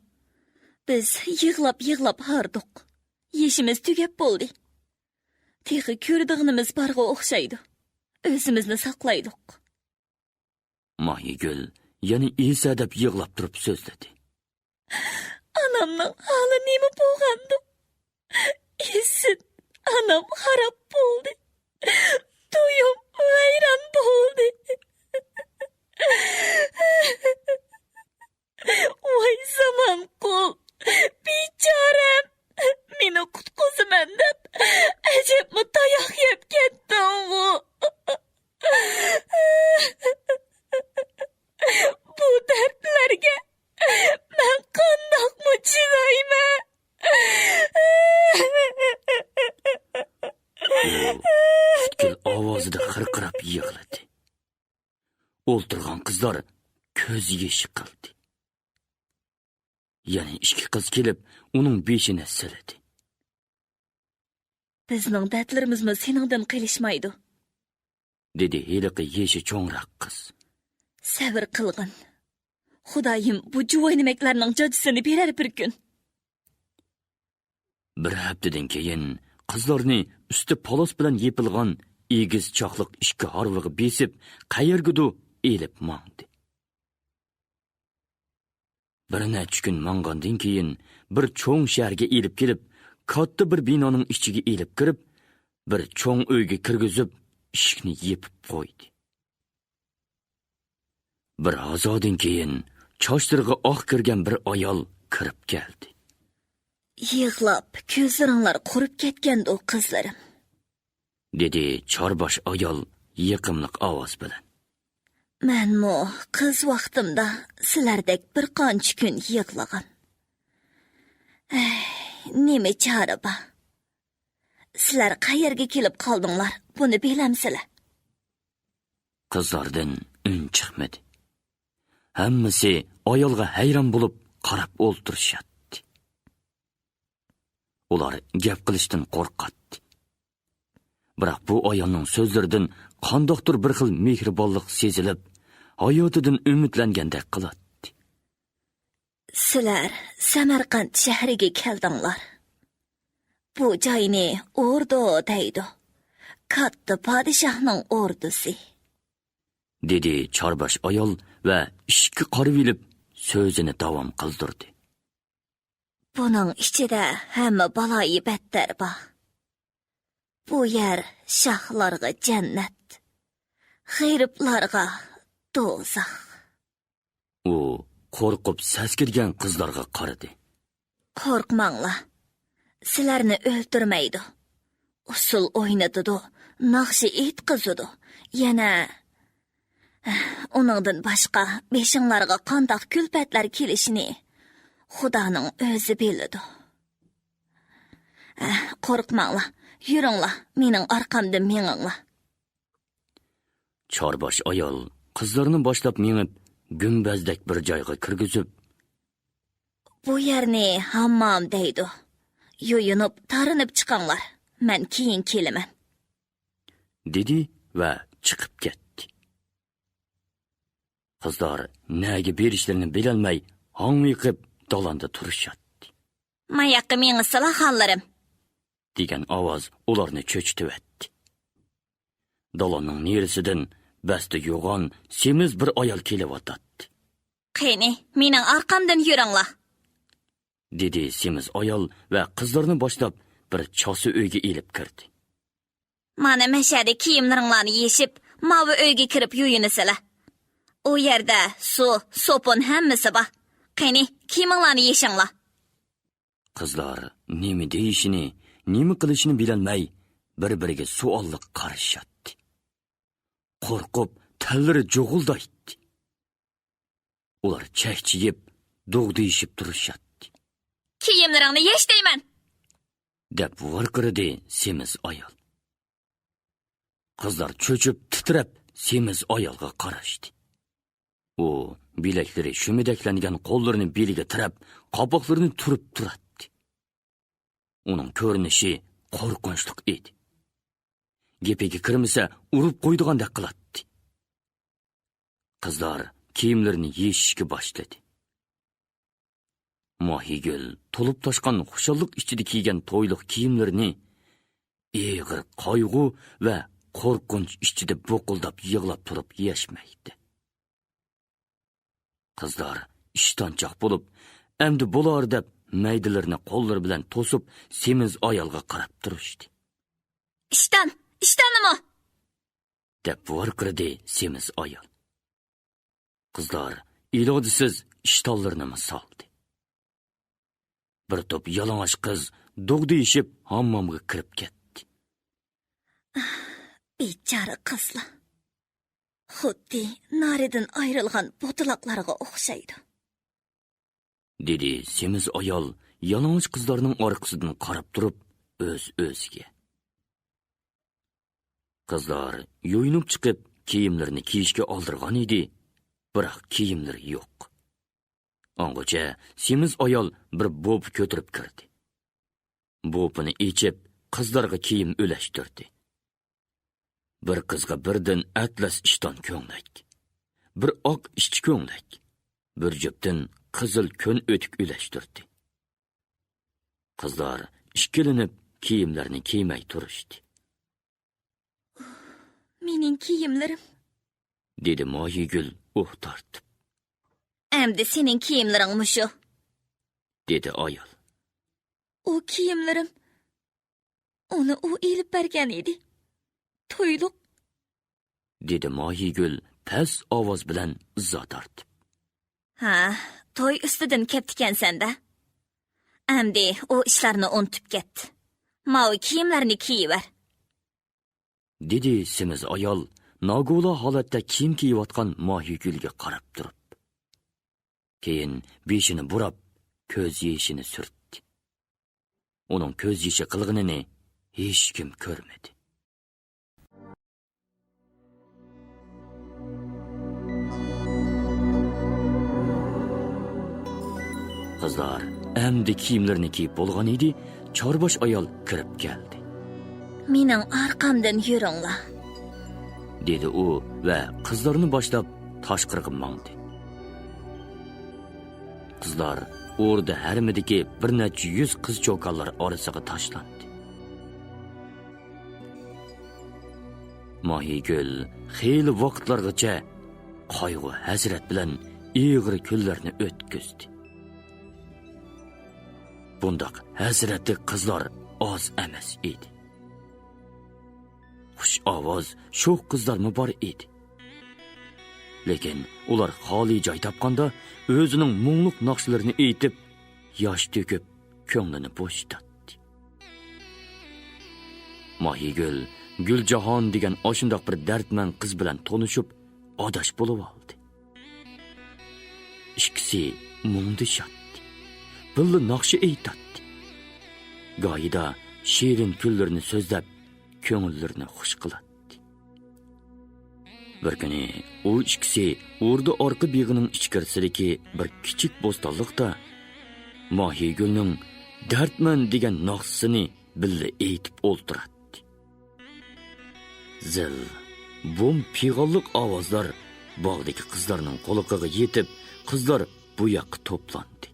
Biz yig'lab hardiq. Yeshimiz tugab bo'ldi. Texi ko'rdig'inimiz barga o'xshaydi. O'zimizni saqlaydik. Moyigul yana ezadab yig'lab turib so'zladi. Anamning hali nima bo'lgandi? Esin, anam xarab bo'ldi. To'yim vayron bo'ldi. Voy zaman qul, bechoram. Meni qutqizaman deb ajabmi tayoq yeb ketdim. Bu dardlarga men qandoqmi chidayman? Butkul ovozida xirqirab yig'ladi. O'ltirgan qizlar ko'z yeshi qildi. Yana ikki qiz kelib, uning beshini siladi. Bizning dardlarimizni seningdan qilishmaydi, dedi heliqi yeshi cho'ngroq qiz. Sabr qilgin. Xudoyim bu juvoynimaklarning jojisini berar bir kun. Bir haftadan keyin qizlarni usti polos bilan yepilgan egiz choqliq ikki harvig'i besib, qayergudu elib mangdi. Bir necha kun mangandan keyin bir cho'ng shaharga elib kelib, katta bir binoning ichiga elib kirib, bir cho'ng uyga kirgizib, eshikni yepib qo'ydi. Bir ozodin keyin choshtirg'i oq kirgan bir ayol kirib keldi. Yig'lab, ko'zlaringlar qurib ketgandi o qizlarim, dedi chorbosh ayol yiqimliq ovoz bilan. Menmi qiz vaqtimda sizlardek bir qancha kun yig'lagan. Nima chora bor? Sizlar qayerga kelib qoldinglar? Buni bilamsizlar? Qizlardan un chiqmadi. Hammasi ayolga hayron bo'lib qarab o'ltirishadi. Ular gap qilishdan qo'rqadi. Biroq bu ayolning so'zlaridan qandoqdir bir xil mehribonlik sezilib, hayotidan umidlangandek qiladi. Sizlar Samarqand shahriga keldinglar. Bu joyni Ordo deydi. Katta podshohning ordusi, dedi chorbosh ayol va ishga qarab ilib so'zini davom qildirdi. Buning ichida hamma baloyi battar bor. Bu yer shohlarga jannat, g'ayriblarga do'zax. U qo'rqib saskirgan qizlarga qaradi. Qo'rqmanglar. Sizlarni o'ltirmaydi. Usul o'ynatadi, naqshi aytqizadi. Yana uningdan boshqa beshinglarga qandoq kulfatlar kelishini Xudoning o'zi biladi. Qo'rqmanglar, yuringlar, mening orqamdan menginglar. Chorbosh ayol qizlarni boshlab mengib, gumbazdek bir joyga kirgizib, Bu yerni hammom deydi. Yuyunib, tarinib chiqinglar. Men keyin kelaman, dedi va chiqib ketdi. Qizlar nega berishlarini bilolmay, hang'iqib dolonda turishadi. "Mayaqqa meni salaxonlarim" degan ovoz ularni cho'chitibdi. Dolonning nerisidan basti yo'g'on, semiz bir ayol kelyotdi. "Qani, mening orqamdan yuringlar", dedi semiz ayol va qizlarni boshlab bir chosi uyga elib kirdi. "Mana mashada kiyimlaringlarni yeshib, mavi uyga kirib yuyinisizlar. U yerda suv, sopun hammasi bor. Qani, kiyiminglarni yeshinglar." Qizlar nima deyishini, nima qilishini bilolmay, bir-biriga savolliq qarashyapti. Qo'rqib, tillari jo'g'ildaydi. Ular chakchiyib, dog'diyishib turishyapti. Kiyimlaringni yesh deyman. Deb varqirdi semiz ayol. Qizlar cho'chib, titrab, semiz ayolga qarashdi. U bilaklari shumidaklangan qo'llarini beliga tirab, qopoqlarini turib turadi. Uning ko'rinishi qo'rqinchli edi. Gepiga kirmasa, urib qo'ydigandek qiladi. Qizlar kiyimlarini yeyishga boshladi. Mohigul to'lib toshgan xushalliq ichida kiygan to'yliq kiyimlarini eg'ir qayg'u va qo'rqinch ichida bo'qildab yig'lab turib yashmaydi. Qizlar ishtonchoq bo'lib, endi bo'lar deb maydilarini qo'llari bilan to'sib, semiz ayolga qarab turishdi. Ishton nima? Deb varqirdi semiz ayol. Qizlar ilojisiz ishtonlarini soldi. Bir to'p yalang'och qiz dog'diyishib hammomga kirib ketdi. Bechora qizlar. Xuddi naridan ayrilgan bo'taloqlarga o'xshaydi. Dedi semiz ayol yalang'och qizlarning orqasidan qarab turib, o'z-o'ziga. Qizlar yo'yinib chiqib, kiyimlarini kiyishga oldirgan edi, biroq kiyimlari yo'q. Ongacha semiz ayol bir bo'p ko'tirib kirdi. Bo'pini ichib, qizlarga kiyim ulashtirdi. Bir qizga birdan atlas ishton ko'nglik, bir oq ishchi ko'nglik, bir jupdan qizil ko'n o'tik ulashtirdi. Qizlar ishkilinib kiyimlarini kiymay turishdi. Mening kiyimlarim, dedi Mohigul tortib. Endi sening kiyimlaring mushu. Dedi ayol. U kiyimlarim uni u elib bergan edi. To'yliq. Dedi Mohigul past ovoz bilan izzat tortib. Ha, to'y ustidan ketdikan-sanda. Endi u ishlarni unutib ketdi. Mavi kiyimlarni kiyiver. Dedi semiz ayol nogo'la holatda kiyim kiyayotgan Mohigulga qarab turib. Keyin beshini burab, ko'z yeshini surtdi. Uning ko'z yeshi qilg'inini hech kim ko'rmadi. Qizlar endi kiyimlarini kiyib bo'lgan edi, chorbosh ayol kirib keldi. Mening orqamdan yuringlar, dedi u va qizlarni boshlab tashqariga mangdi. Qizlar o'rda harmidagi bir necha yuz qiz cho'konlar orasiga tashlandi. Mohigul xeyli vaqtlargacha qayg'u hasrat bilan egri kunlarni o'tkazdi. Bundaq hasratli qizlar oz emas edi. Xush ovoz, sho'x qizlarmi bor edi. Lekin ular xoli joy topganda o'zining mungluq naqshlarini aytib, yosh to'kib, ko'nglini bo'shatdi. Mohigul Guljahon degan oshundoq bir dardman qiz bilan tanishib, odash bo'lib oldi. Ikkisi mungdishatdi. Billa naqshi aytadi. Go'yida shirin kunlarni so'zlab, ko'ngillarni xush qiladi. Bir kuni u ikkisi o'rda orqa beg'ining ichkarisidagi bir kichik bo'stonliqda Mohigulning dardman degan naqsini billa aytib o'ltiradi. Zil, bum pig'olliq ovozlar bog'dagi qizlarning quloqiga yetib, qizlar bu yoqqa to'plandi.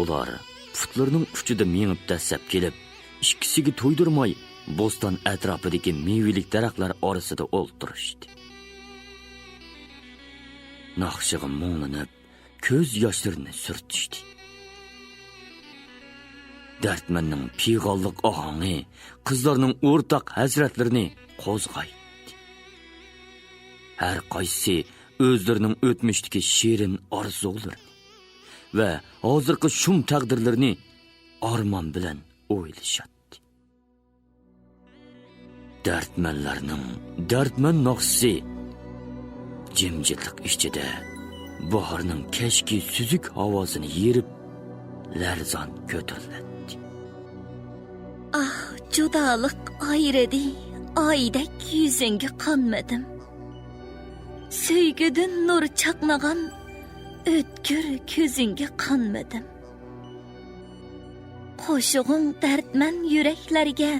Ular putlarining uchida mengib dasab kelib, ikkisiga to'ydirmay, bo'ston atrofidagi mevelik daraxtlar orasida o'ltirishdi. Naqshiga mo'nglanib, ko'z yoshlarini surtishdi. Dardmanning pig'olliq ohangi qizlarning o'rtaq hasratlarini qo'zg'aydi. Har qaysi o'zlarining o'tmishdagi shirin orzularini, va hozirgi shum taqdirlarini armon bilan o'ylashatdi. Dardman noxsi jimjitlik ichida bahorning kashki suzuk havosini yerib larzon ko'tariladi. Ah, judolik ayridi, oydek yuzingga qonmadim. Söygüdün nur chaqnagan o'tkir ko'zingga qonmadim. Qo'shig'ing dardman yuraklarga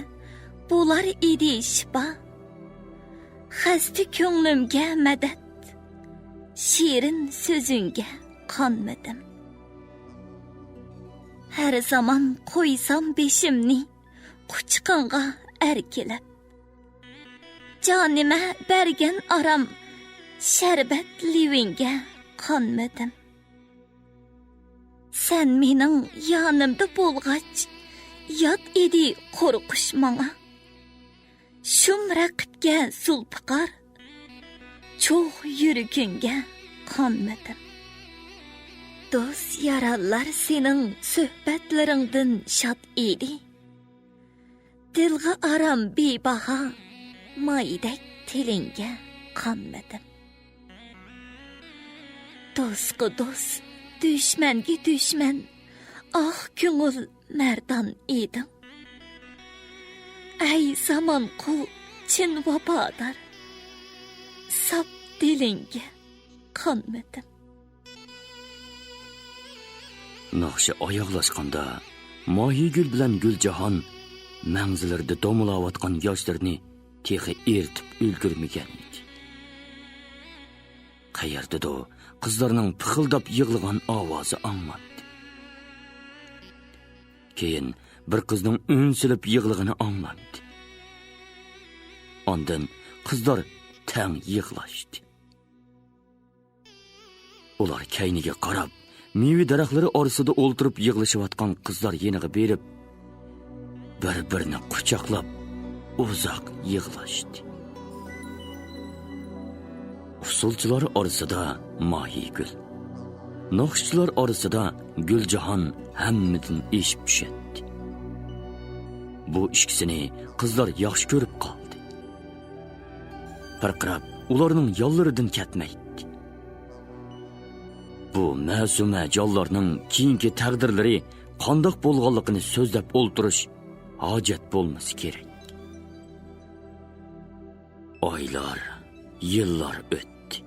bo'lar edi shifa. Xasta ko'nglimga madad, shirin so'zingga qonmadim. Har zaman qo'ysam beshimni quchqinga erkilab. Jonima bergan aram şerbet livingga qonmadim. Sen mening yonimda bo'lg'ach, yot edi qo'rqish manga. Shum raqibga sulpiqar, cho'g' yuragingga qonmadim. Do'st yarallar sening suhbatlaringdan shod edi. Dilga aram bebaha, maydek tilingga qonmadim. Do'stga do'st, düşmanga düşman, ah ko'ngil mardon eding. Ay zaman qul chin vafodor, sap dilingga qonmadim. Naqshi oyoqlashganda Mohigul bilan Guljahon manzillarda domilayotgan yoshlarni texi ertib ulgurmagan edi. Qayerda-da qizlarning pixildab yig'ilgan ovozi anglandi. Keyin bir qizning unsilib yig'lig'ini anglandi. Ondan qizlar tang yig'lashdi. Ular kayniga qarab, meva daraxtlari orasida o'ltirib yig'lashayotgan qizlar yeniga berib, bir-birini quchoqlab, uzoq yig'lashdi. Usulchilar orasida Mohigul, naqshchilar orasida Guljahon hammadan eshib pishadi. Bu ikkisini qizlar yaxshi ko'rib qoldi. Farqirab, ularning yollaridan ketmaydi. Bu ma'suma jonlarning keyingi taqdirlari qandoq bo'lganligini so'zlab o'ltirish hojat bo'lmasa kerak. Oylar, yillar o'tdi.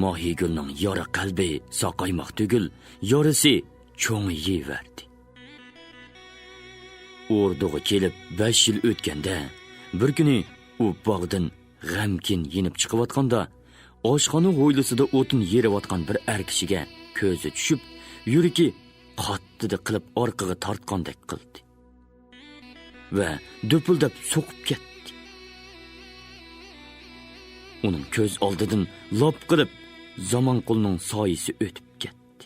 Mohigulning yora qalbi saqaymoq tugul, yorisi cho'ngiyiverdi. O'rduga kelib 5 yil o'tganda, bir kuni u bog'dan g'amkin yenib chiqayotganda, oshxona hovlisida o'tin yerayotgan bir kishiga ko'zi tushib, yuragi qattiq qilib orqaga tortgandek qildi va do'pildab so'qib ketdi. Uning ko'z oldidan lop qilib zaman qulning soyisi o'tib ketdi.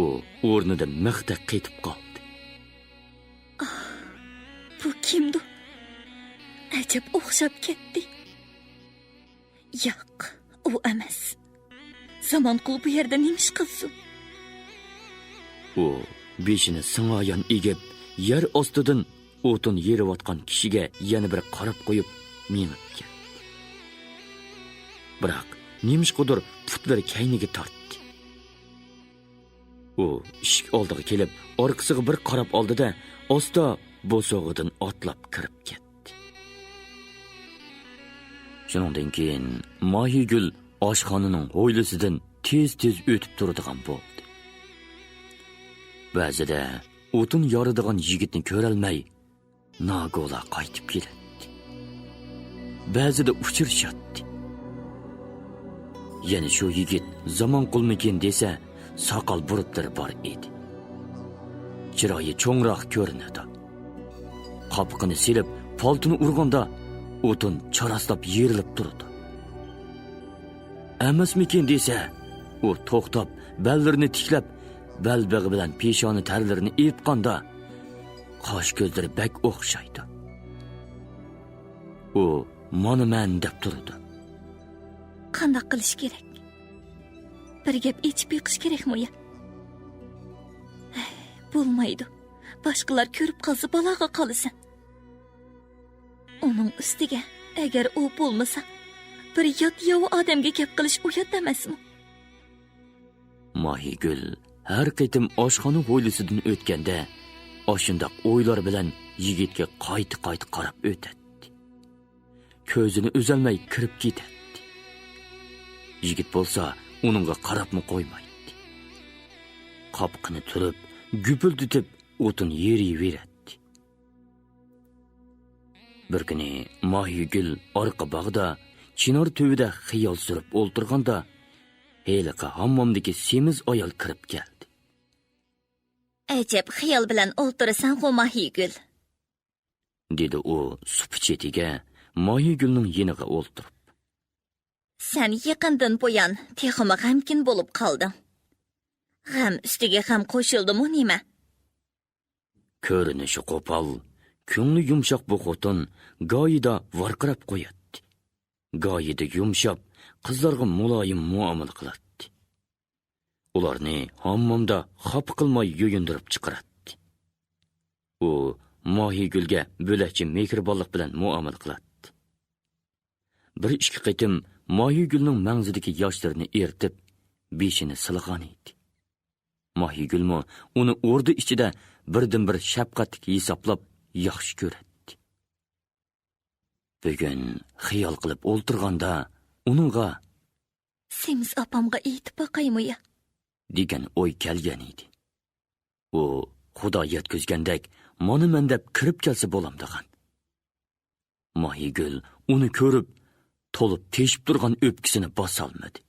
U o'rnida mixda qetib qoldi. Bu kimdi? Ajab o'xshab ketdi. Yo'q, u emas. Zaman qul bu yerda nima ish qilsin? U beshini singoyon egib, yer ostidan o'tin yerayotgan kishiga yana bir qarab qo'yib, minib ketdi. Biroq nemishqadir putlari kayniga tortdi. U eshik oldiga kelib, orqasiga bir qarab oldi-da, osta bo'sog'idan otlab kirib ketdi. Shuningdan keyin Mohigul oshxonaning hovlisidan tez-tez o'tib turadigan bo'ldi. Ba'zida o'tin yoradigan yigitni ko'rolmay, nagola qaytib keladi. Ba'zida uchrashadi. Yana shu yigit zaman qulmikin desa, soqol burutlari bor edi. Chiroyi cho'ngroq ko'rinadi. Qopqini silib, poltini urganda o'tin charaslab yerilib turdi. Emasmikin desa, u to'xtab, ballarini tiklab, balbig'i bilan peshoni tarlarini epqanda, qosh ko'zlari bak o'xshaydi. U "Mana men" deb turdi. Qanday qilish kerak? bir gap ichib yiqish kerakmi? Bo'lmaydi. Boshqalar ko'rib qolsa baloga qolasan. Uning ustiga agar u bo'lmasa, bir yot-yovi odamga gap qilish uyat emasmi? Mahigul har qitim oshxona hovlisidan o'tganda oshundoq o'ylar bilan yigitga qayta-qayta qarab o'tadi. Ko'zini uzalmay kirib ketadi. Yigit bo'lsa, uningga qarabmi qo'ymaydi. Qopqini turib, gupilditib o'tin yeriveradi. Bir kuni Mahigul orqa bog'da chinor tuvida xiyol surib o'ltirganda heliqa hammomdagi semiz ayol kirib keldi. Ajab xiyol bilan o'ltirasan Mahigul. Dedi u supi chetiga Mahigulning yeniga o'ltirib. Sen yaqindan buyon texmi g'amkin bo'lib qolding. G'am ustiga ham qo'shildimi nima? Ko'rinishi qo'pol, ko'ngli yumshoq bu xotin go'yida varqirab qo'yadi. Go'yida yumshab, qizlarga muloyim muomala qiladi. Ularni hammomda xafa qilmay yo'yindirib chiqaradi. U Mahigulga bo'lakchi mehribonlik bilan muomala qiladi. Bir ikki qitim Mahigulning mangzidagi yoshlarini ertib, beshini silg'an edi. Mahigulmi uni o'rdi ichida birdan-bir shafqatli hisoblab yaxshi ko'radi. Bugun xiyol qilib o'ltirganda uningga Semiz opamga aytib boqaymi? degan o'y kelgan edi. U Xudo yetkazgandek, "Mana men deb kirib kelsa bo'lam" degan. Mahigul uni ko'rib, to'lib teshib turgan o'pkisini bosa olmadi.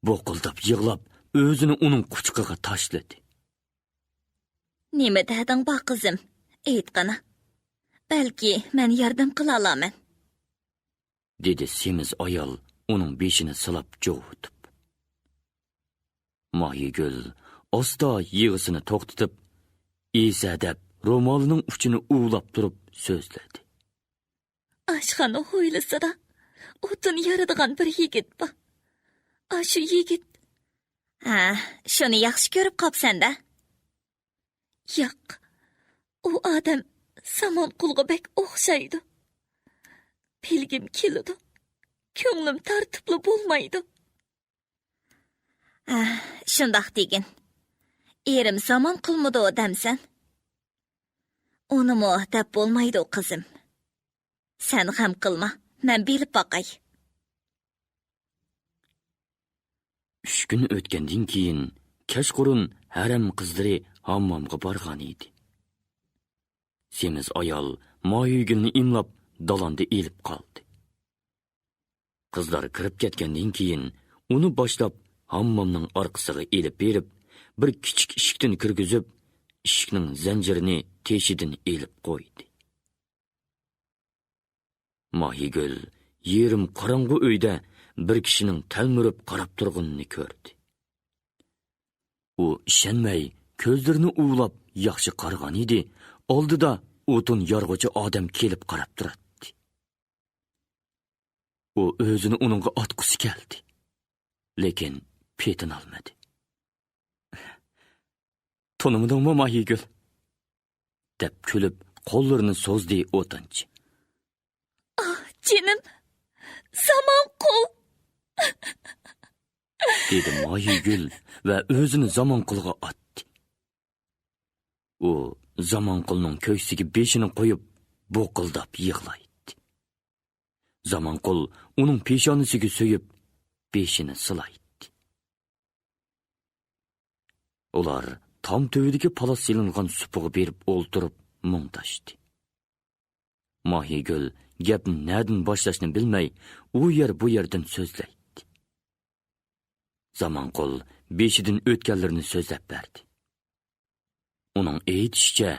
Bo'qildab yig'lab, o'zini uning quchqiga tashladi. Nima deding ba qizim? Aytqana. Balki men yordam qila olaman. dedi semiz ayol uning beshini silab jo'vutib. Mahigul osta yig'isini to'xtatib, "Esa" deb ro'molining uchini uvlab turib so'zladi. Oshxona hovlisida o'tin yoradigan bir yigit bor. Shu yigit. Shuni yaxshi ko'rib qopsan-da. Yo'q. U odam samon qulga bek o'xshaydi. Pilgim keladi. Ko'nglim tartibli bo'lmaydi. Shundoq degin. Erim samon qilmadi odamsan. Uni muhattab bo'lmaydi qizim. Sen ham qilma, men bilib boqay. 3 kun o'tgandan keyin kashqurun haram qizlari hammomga borgan edi. Semiz ayol Mahigulni imlab dalonda elib qoldi. Qizlar kirib ketgandan keyin uni boshlab hammomning orqasiga elib berib, bir kichik eshikdan kirgizib, eshikning zanjirini teshidan elib qo'ydi. Mahigul yerim qorong'u uyda bir kishining talmurib qarab turganini ko'rdi. U ishonmay ko'zlarini uvlab yaxshi qargan edi, oldida o'tin yorg'uchi odam kelib qarab turadi. U o'zini uningga otqusi keldi, lekin petin olmadi. "Tanimdingmi Mahigul?" deb kulib qo'llarini so'zdi o'tinchi. Jinim, zamon qul. dedi Mahigul va o'zini Zamonqulga otdi. U Zamonqulning ko'ksiga beshini qo'yib, bo'qildab yig'laydi. Zamonqul uning peshonasiga so'yib, beshini silaydi. Ular tom tövdagi palos silingan supuga berib o'ltirib mungtashdi. Mahigul gapni nerdan boshlashni bilmay, u yer bu yerdan so'zlaydi. Zamonqul beshidan o'tganlarini so'zlab berdi. Uning aytishicha,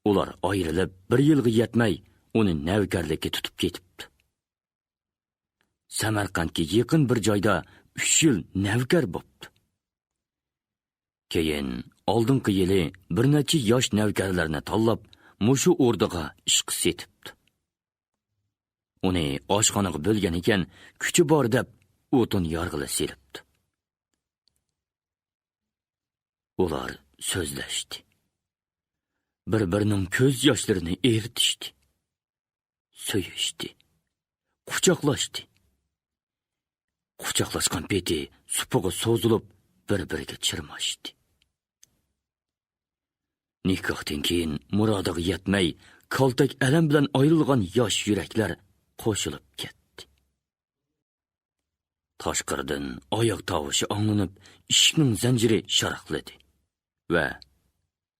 ular ayrilib bir yilga yetmay, uni navkarlikka tutib ketibdi. Samarqandga yaqin bir joyda 3 yil navkar bo'ldi. Keyin oldingi yili bir necha yosh navkarlarni tanlab, mushu o'rdaga ishqi setibdi. Uni oshxonaga bo'lgan ekan, kuchi bor deb o'tin yorg'ila seribdi. Ular so'zlashdi. Bir-birining ko'z yoshlarini eritishdi. So'yishdi. Quchoqlashdi. Quchoqlashgan peti supug'i so'zilib, bir-biriga chirmashdi. Nikohdan keyin murodiga yetmay, kaltak alam bilan ayrilgan yosh yuraklar qo'shilib ketdi. Tashqaridan oyoq tovushi anglanib, eshikning zanjiri sharaqladi va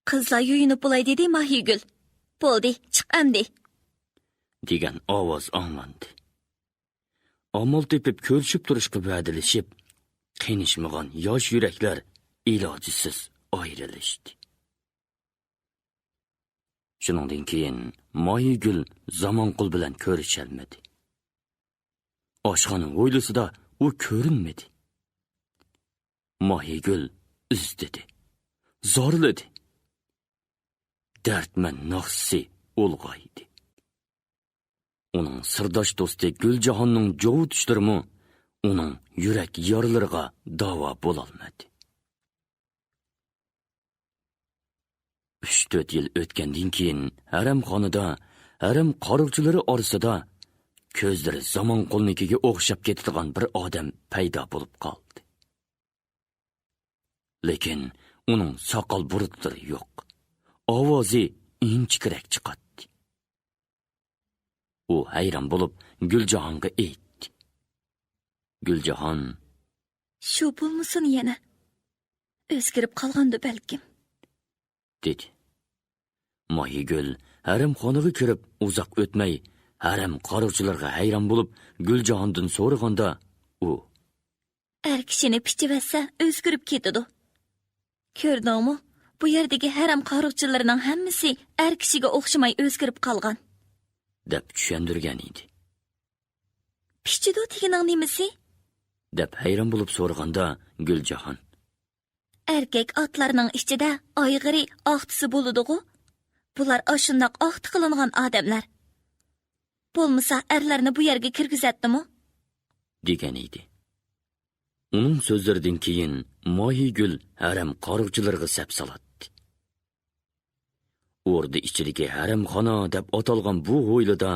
Qizlar yuyinib bo'lay dedi Mahigul. Bo'ldi, chiq amdi. degan ovoz anglandi. Amal tepib ko'rishib turishga va'dalashib, qiynishmagan yosh yuraklar ilojisiz ayrilishdi. Shuningdan keyin Mahigul Zamonqul bilan ko'rishalmadi. Oshxona hovlisida u ko'rinmadi. Mahigul izdidi, zoriladi. Dardman naqsi ulg'aydi. Uning sirdosh do'sti Guljahonning jovutishlari uning yurak yorlariga davo bo'lolmadi. 3-4 yil o'tgandan keyin haramxonada, haram qoruqchilari orasida ko'zlari Zamonqulnikiga o'xshab ketadigan bir odam paydo bo'lib qoldi. Lekin uning soqol burutlari yo'q. Ovozi inchkirak chiqadi. U hayron bo'lib Guljahonga aytdi. Guljahon, Shu bo'lmasin yana. O'zgarib qolgandi balkim. dedi. Mahigul haramxonaga kirib uzoq o'tmay, haram qoruqchilarga hayron bo'lib Guljahondan so'raganda, u Er kishini pichivasa o'zgarib ketadi. Ko'rdingmi? Bu yerdagi haram qoruqchilarining hammasi er kishiga o'xshamay o'zgarib qolgan. deb tushundirgan edi. Pichido deganing nimasi? deb hayron bo'lib so'raganda Guljahon, Erkek otlarning ichida ayg'iri oqtisi bo'ladi-ku. Bular ashundoq oqti qilingan odamlar. Bo'lmasa erlarni bu yerga kirgizatdimi? degan edi. Uning so'zlaridan keyin Mahigul haram qoruqchilarga sap soladi. O'rda ichidagi haramxona deb atalgan bu hovlida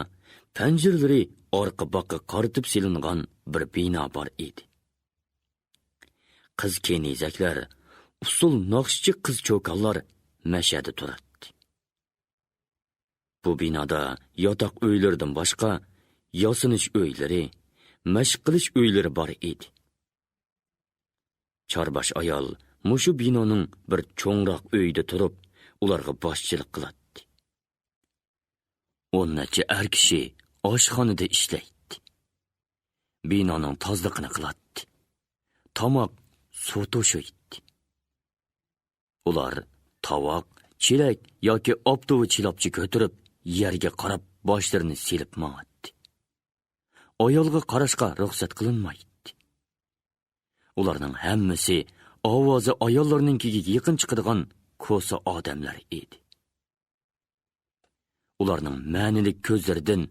panjirlari orqa boqqa qaritib silingan bir bino bor edi. Qiz kenizaklar, usul naqshchi qiz cho'konlar mashada turadi. Bu binoda yotoq uylaridan boshqa yosinish uylari, mashq qilish uylari bor edi. Chorbosh ayol mushu binoning bir cho'ngroq uyida turib, ularga boshchilik qiladi. 10 necha er kishi oshxonada ishlaydi. Binoning tozligini qiladi. Tomoq, suv to'shaydi. Ular tovoq, chelak yoki optovi chilopchi ko'tarib, yerga qarab boshlarini silib ma'adi. Ayolga qarashga ruxsat qilinmaydi. Ularning hammasi ovozi ayollarninkiga yaqin chiqadigan ko'sa odamlar edi. Ularning ma'nilik ko'zlaridan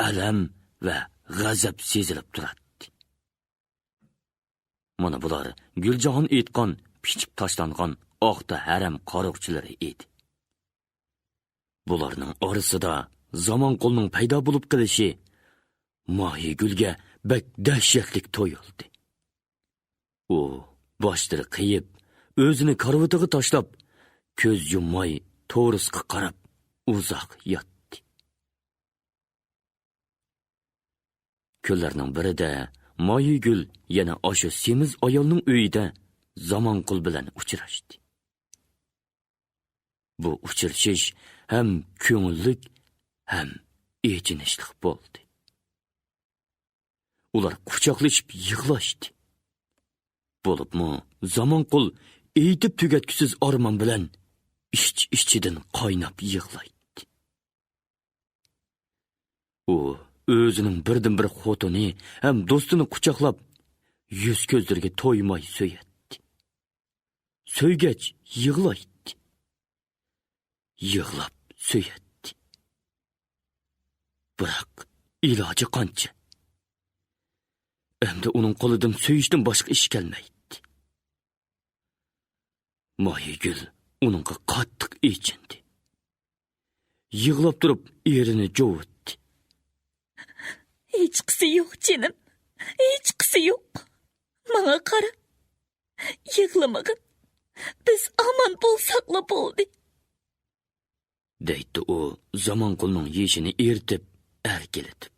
alam va g'azab sezilib turadi. Mana bular Guljahon aytgan pichib tashlangan oqta haram qoruqchilari edi. Bularning orasida Zamonqulning paydo bo'lib qilishi Mahigulga bak dahshatlik to'yildi. U boshlari qiyib, o'zini karvatiga tashlab, ko'z yummay to'g'risiga qarab uzoq yotdi. Kunlarning birida Mahigul yana o'sha semiz ayolning uyida Zamonqul bilan uchrashdi. Bu uchrashish ham ko'ngillik, ham echinishli bo'ldi. Ular quchoqlashib yig'lashdi. Bo'libmi, Zamonqul aytib tugatkusiz armon bilan ich-ichidan qaynab yig'laydi. U o'zining birdan-bir xotini ham do'stini quchoqlab, yuz ko'zlariga to'ymay so'yadi. So'ygach yig'laydi. Yig'lab so'yadi. Biroq iloji qancha? Endi uning qo'lidan so'yishdan boshqa ish kelmaydi. Mahigül onunğa qattiq echindi. Yig'lab turib erini jovutdi. Hech qisi yo'q, jinim. Hech qisi yo'q. Menga qara. Yig'lamagin. Biz aman bo'lsaqla bo'ldi. Deydi o Zamanqulning yeshini ertib, erkeletib.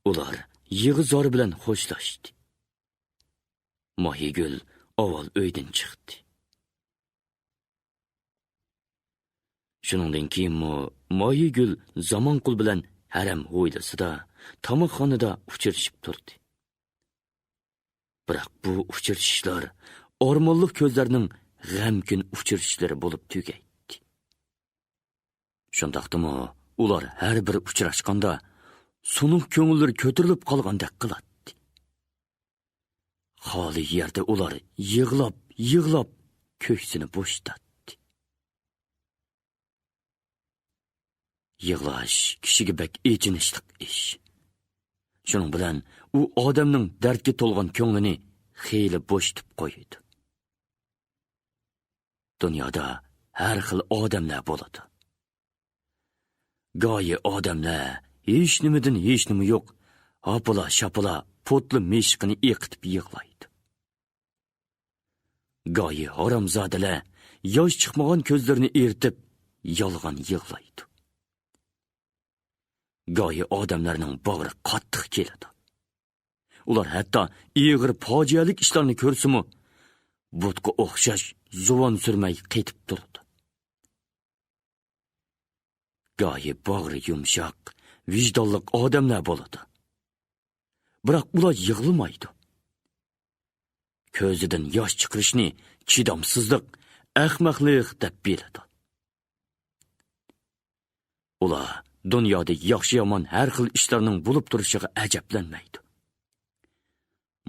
Ular yig'i zor bilan xo'shlashdi. Mahigül avval uydan chiqdi. Shuningdan keyin Mahigül Zamanqul bilan haram hovlisida, tamoqxonada uchrashib turdi. Biroq bu uchrashishlar ormonliq ko'zlarning g'amkin uchrashishlari bo'lib tugaydi. Shundaqdimi ular har bir uchrashganda sunuq ko'ngillar ko'tarilib qolgandek qiladi. Xoli yerda ular yig'lab ko'ksini bo'shatdi. Yig'lash kishiga bak echinishliq ish. Shuning bilan u odamning dardga to'lgan ko'nglini xeyli bo'shatib qo'yadi. Dunyoda har xil odamlar bo'ladi. Go'yi odamlar hech nimadan hech nima yo'q, hopila-shapila potli meshqini eqitib yig'laydi. Go'yi haromzodalar yosh chiqmagan ko'zlarini ertib yolg'on yig'laydi. Go'yi odamlarning bag'ri qattiq keladi. Ular hatto ig'ir fojialik ishlarni ko'rsimi, butga o'xshash zuvon surmay qetib turadi. Go'yi bag'ri yumshoq, vijdonli odamlar bo'ladi. Biroq ular yig'lamaydi. Ko'zidan yosh chiqarishni chidamsizlik, ahmoqlik deb biladi. Ular dunyoda yaxshi-yomon har xil ishlarning bo'lib turishiga ajablanmaydi.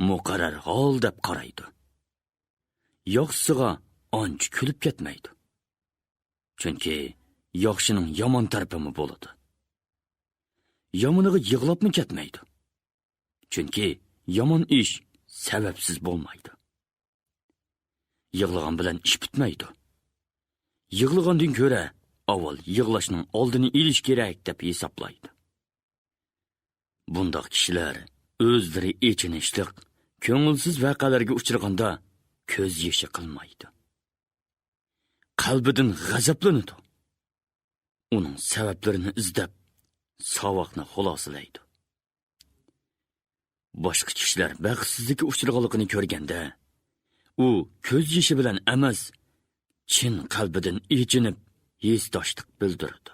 Muqarrar hol deb qaraydi. Yaxshisiga ancha kulib ketmaydi. Chunki yaxshining yomon tarafimi bo'ladi. Yomoniga yig'labmi ketmaydi. Chunki yomon ish sababsiz bo'lmaydi. Yig'lagan bilan ish bitmaydi. Yig'lagandan ko'ra avval yig'lashning oldini olish kerak deb hisoblaydi. Bundoq kishilar o'zlari echinishliq, ko'ngilsiz voqealarga uchraganda ko'z yeshi qilmaydi. Qalbidan g'azablanadi. Uning sabablarini izlab, savoqni xulosalaydi. Boshqa kishilar baxtsizlikka uchraganligini ko'rganda, u ko'z yeshi bilan emas, chin qalbidan echinib, hesdoshlik bildiradi.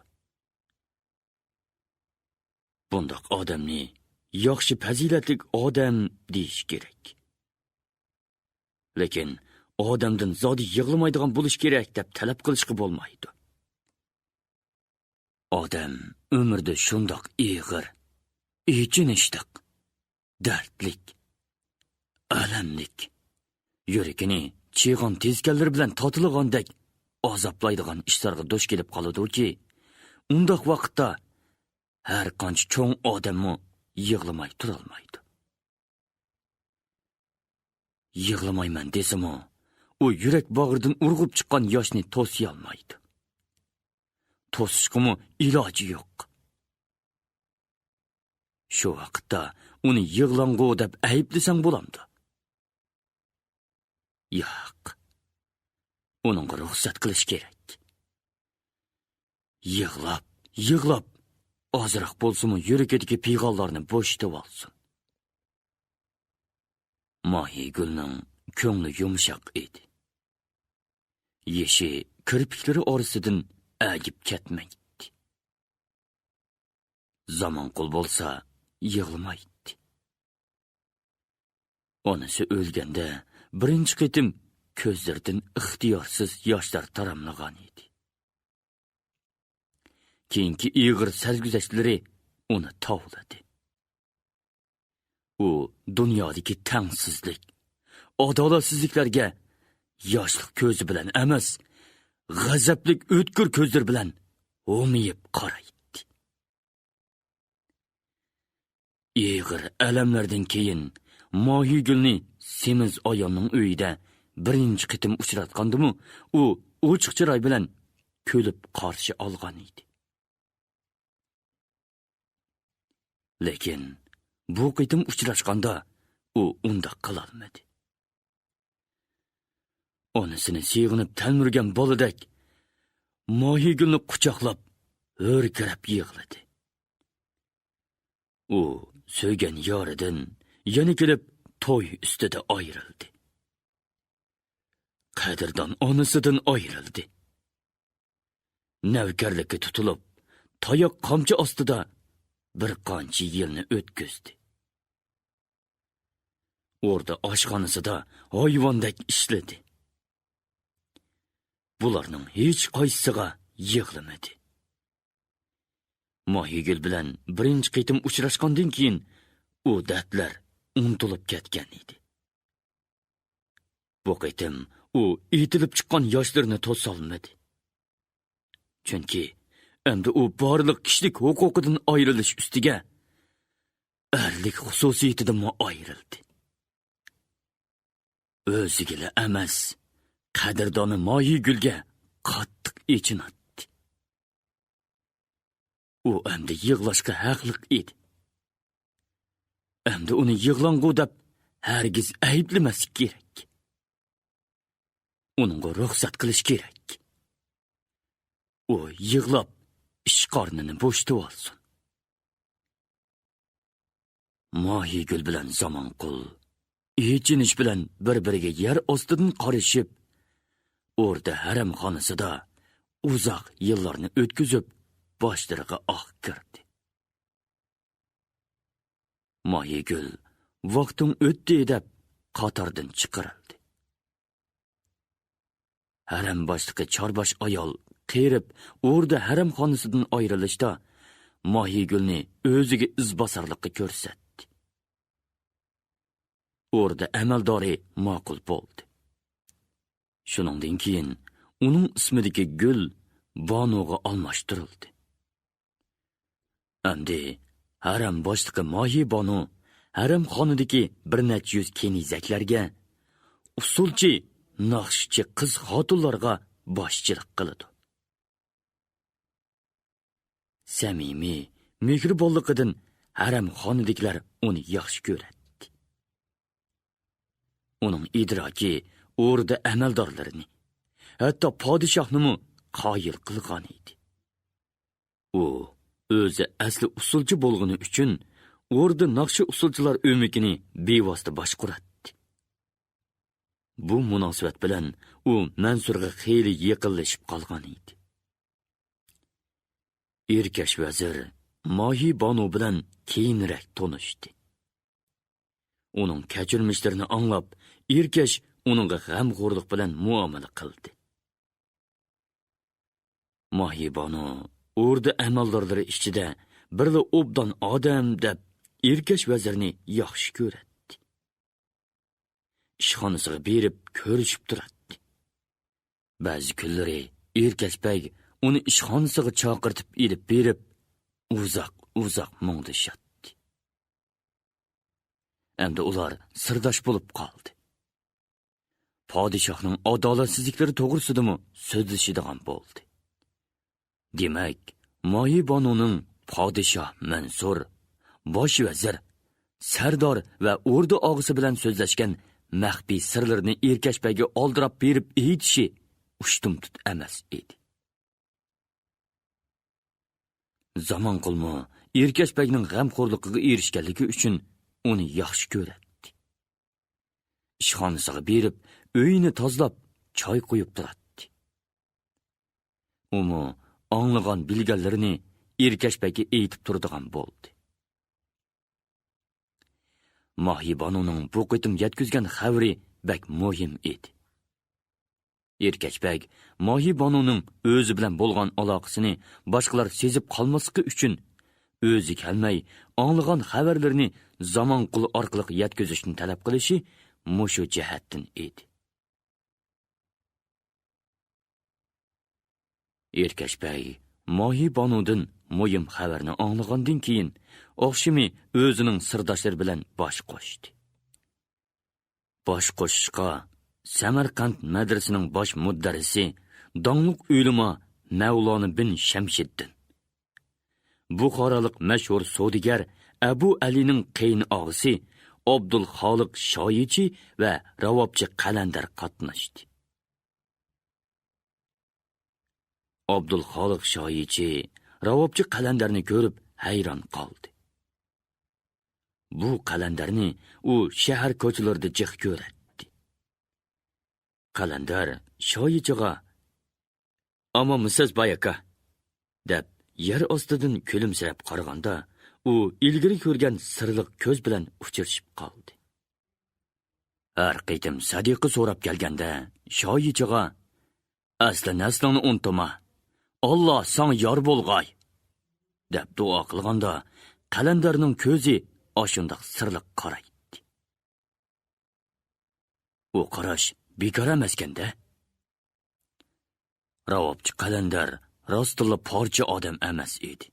Bundoq odamni yaxshi fazilatli odam deyish kerak. Lekin odamdan zodi yig'lamaydigan bo'lish kerak deb talab qilishga bo'lmaydi. Odam umrda shundoq ig'ir, echinishliq, dardlik, alamlik, yuragini chig'on tezkanlar bilan totilgandek azoblaydigan ishlarga duch kelib qoladi-ki, undoq vaqtda har qancha cho'ng odammi yig'lamay turolmaydi. Yig'lamayman desimi, u yurak bag'ridan urg'ib chiqqan yoshni to'siy olmaydi. To'sishqimi iloji yo'q. Shu vaqtda uni yig'langu deb ayblasang bo'lamdi. Yo'q. Uning ruxsat qilish kerak. Yig'lab, ozroq bo'lsa-mu yuragidagi piyg'ollarni bo'shatib olsin. Mahigulning ko'ngli yumshoq edi. Yeshi kirpiklari orasidan agib ketmaydi. Zamanqul bo'lsa yig'lamaydi. Onasi o'lganda birinchi qitim ko'zlaridan ixtiyorsiz yoshlar taramlagan edi. Keyingi ig'ir sarguzashtlari uni tovladi. U dunyodagi tangsizlik, adolatsizliklarga yoshlik ko'zi bilan emas, g'azablik o'tkir ko'zlar bilan o'miyib qaraydi. Ig'ir alamlardan keyin Mohigulni semiz ayolning uyida birinchi qitim uchratgandimu, u ochiq chiroy bilan kulib qarshi olgan edi. Lekin bu qitim uchrashganda u unda qilolmadi. Onasini sevginib talmurgan boladak Mohigulni quchoqlab o'rkirab yig'ladi. U so'ygan yoridan yana kelib to'y ustida ayrildi. Qadrdon onasidan ayrildi. Navkarlikka tutilib, tayoq qamchi ostida bir qancha yilni o'tkazdi. Orada oshxonasida hayvondek ishladi. Bularning hech qaysisiga yig'lamadi. Mohigul bilan birinchi qitim uchrashgandan keyin u dardlar unutilib ketgan edi. Bu qitim u etilib chiqqan yoshlarni to'solmadi. Chunki endi u barliq kishilik huquqidan ayrilish ustiga erlik xususiyatidan ayrildi. O'ziga emas, qadrdoni Mohigulga qattiq ichinatdi. U endi yig'lashga haqliq edi. Endi uni yig'langu deb hargiz ayblamaslik kerak. Uningga ruxsat qilish kerak. U yig'lab ish qornini bo'shatib olsin. Mohigul bilan Zamonqul ichinish bilan bir-biriga yer ostidan qarashib, orada haram xonasida uzoq yillarni o'tkazib, boshlariga oq kirdi. Mohigul vaqtim o'tdi deb qatordan chiqarildi. Haram boshlig'i chorbosh ayol qerib, orada haram xonasidan ayrilishda Mohigulni o'ziga izbosarlikqa ko'rsatdi. Orada amaldori ma'qul bo'ldi. Shuningdan keyin uning ismidagi gul Banuga almashtirildi. Endi haram boshlig'i Mohi Banu haram xonadagi bir necha yuz kenizaklarga, usulchi, naqshchi qiz xotinlarga boshchilik qiladi. Samimiy, mehribonligidan haram xonadagilar uni yaxshi ko'radi. Uning idroki o'rda amaldorlarini, hatto podshohni qoyil qilgan edi. U o'zi asli usulchi bo'lgani uchun o'rda naqshi usulchilar o'mikini bevosita boshqaradi. Bu munosabat bilan u Mansurga xeyli yaqinlashib qolgan edi. Erkash vazir Mohi Banu bilan keyinroq tanishdi. Uning kechirmishlarini anglab, Erkash uningga g'amxo'rlik bilan muomala qildi. Mohi Banu o'rda amaldorlari ichida birla obdan odam deb Erkash vazirni yaxshi ko'radi. Ishxonasiga berib ko'rishib turadi. Ba'zi kunlari Erkash bey uni ishxonasiga chaqirtib ilib berib, uzoq mungdashadi. Endi ular sirdosh bo'lib qoldi. Podshohning adolatsizliklari to'g'risidami so'zlashadigan bo'ldi. Demak, Mohi Banuning podshoh Mansur, bosh vazir, sardor va o'rda og'isi bilan so'zlashgan maxfiy sirlarini Erkash beyga oldirab berib aytishi ushtumtut emas edi. Zamonqulmi Erkash beyning g'amxo'rligiga erishganligi uchun uni yaxshi ko'radi. Ishxonasiga berib, uyini tozalab, choy qo'yib turadi. Umi anglagan bilganlarini Erkash beyga aytib turadigan bo'ldi. Mohi Banuning bu qitim yetkazgan xabari bek muhim edi. Erkash bey Mohi Banuning o'zi bilan bo'lgan aloqasini boshqalar sezib qolmasligi uchun o'zi kelmay anglagan xabarlarni Zamonqul orqali yetkazishni talab qilishi mushu jihatdan edi. Erkash bey Mohi Banudan muhim xabarni anglagandan keyin o'xshimi o'zining sirdoshlari bilan bosh qo'shdi. Bosh qo'shishga Samarqand madrasining bosh muddarrisi dongliq o'lima Mavlona bin Shamshiddin. Buxorolik mashhur savdogar Abu Alining qiyin og'isi Abdul Xoliq Shoyichi va ravobchi Qalandar qatnashdi. Abdul Xoliq Shoyichi ravobchi Qalandarni ko'rib hayron qoldi. Bu Qalandarni u shahar ko'chalarida jiq ko'radi. Qalandar Shoyichiga "Amomisiz bayaka" deb yer ostidan kulimsirab qaraganda, u ilgari ko'rgan sirliq ko'z bilan uchrashib qoldi. Har qitim sadiqi so'rab kelganda, Shoyichiga "Asli naslingni untuma, Alloh sana yor bo'lg'ay" deb duo qilganda, Qalandarning ko'zi oshundoq sirliq qaraydi. U qarash bekor emaskanda. Ravobchi Qalandar rostilla parcha odam emas edi.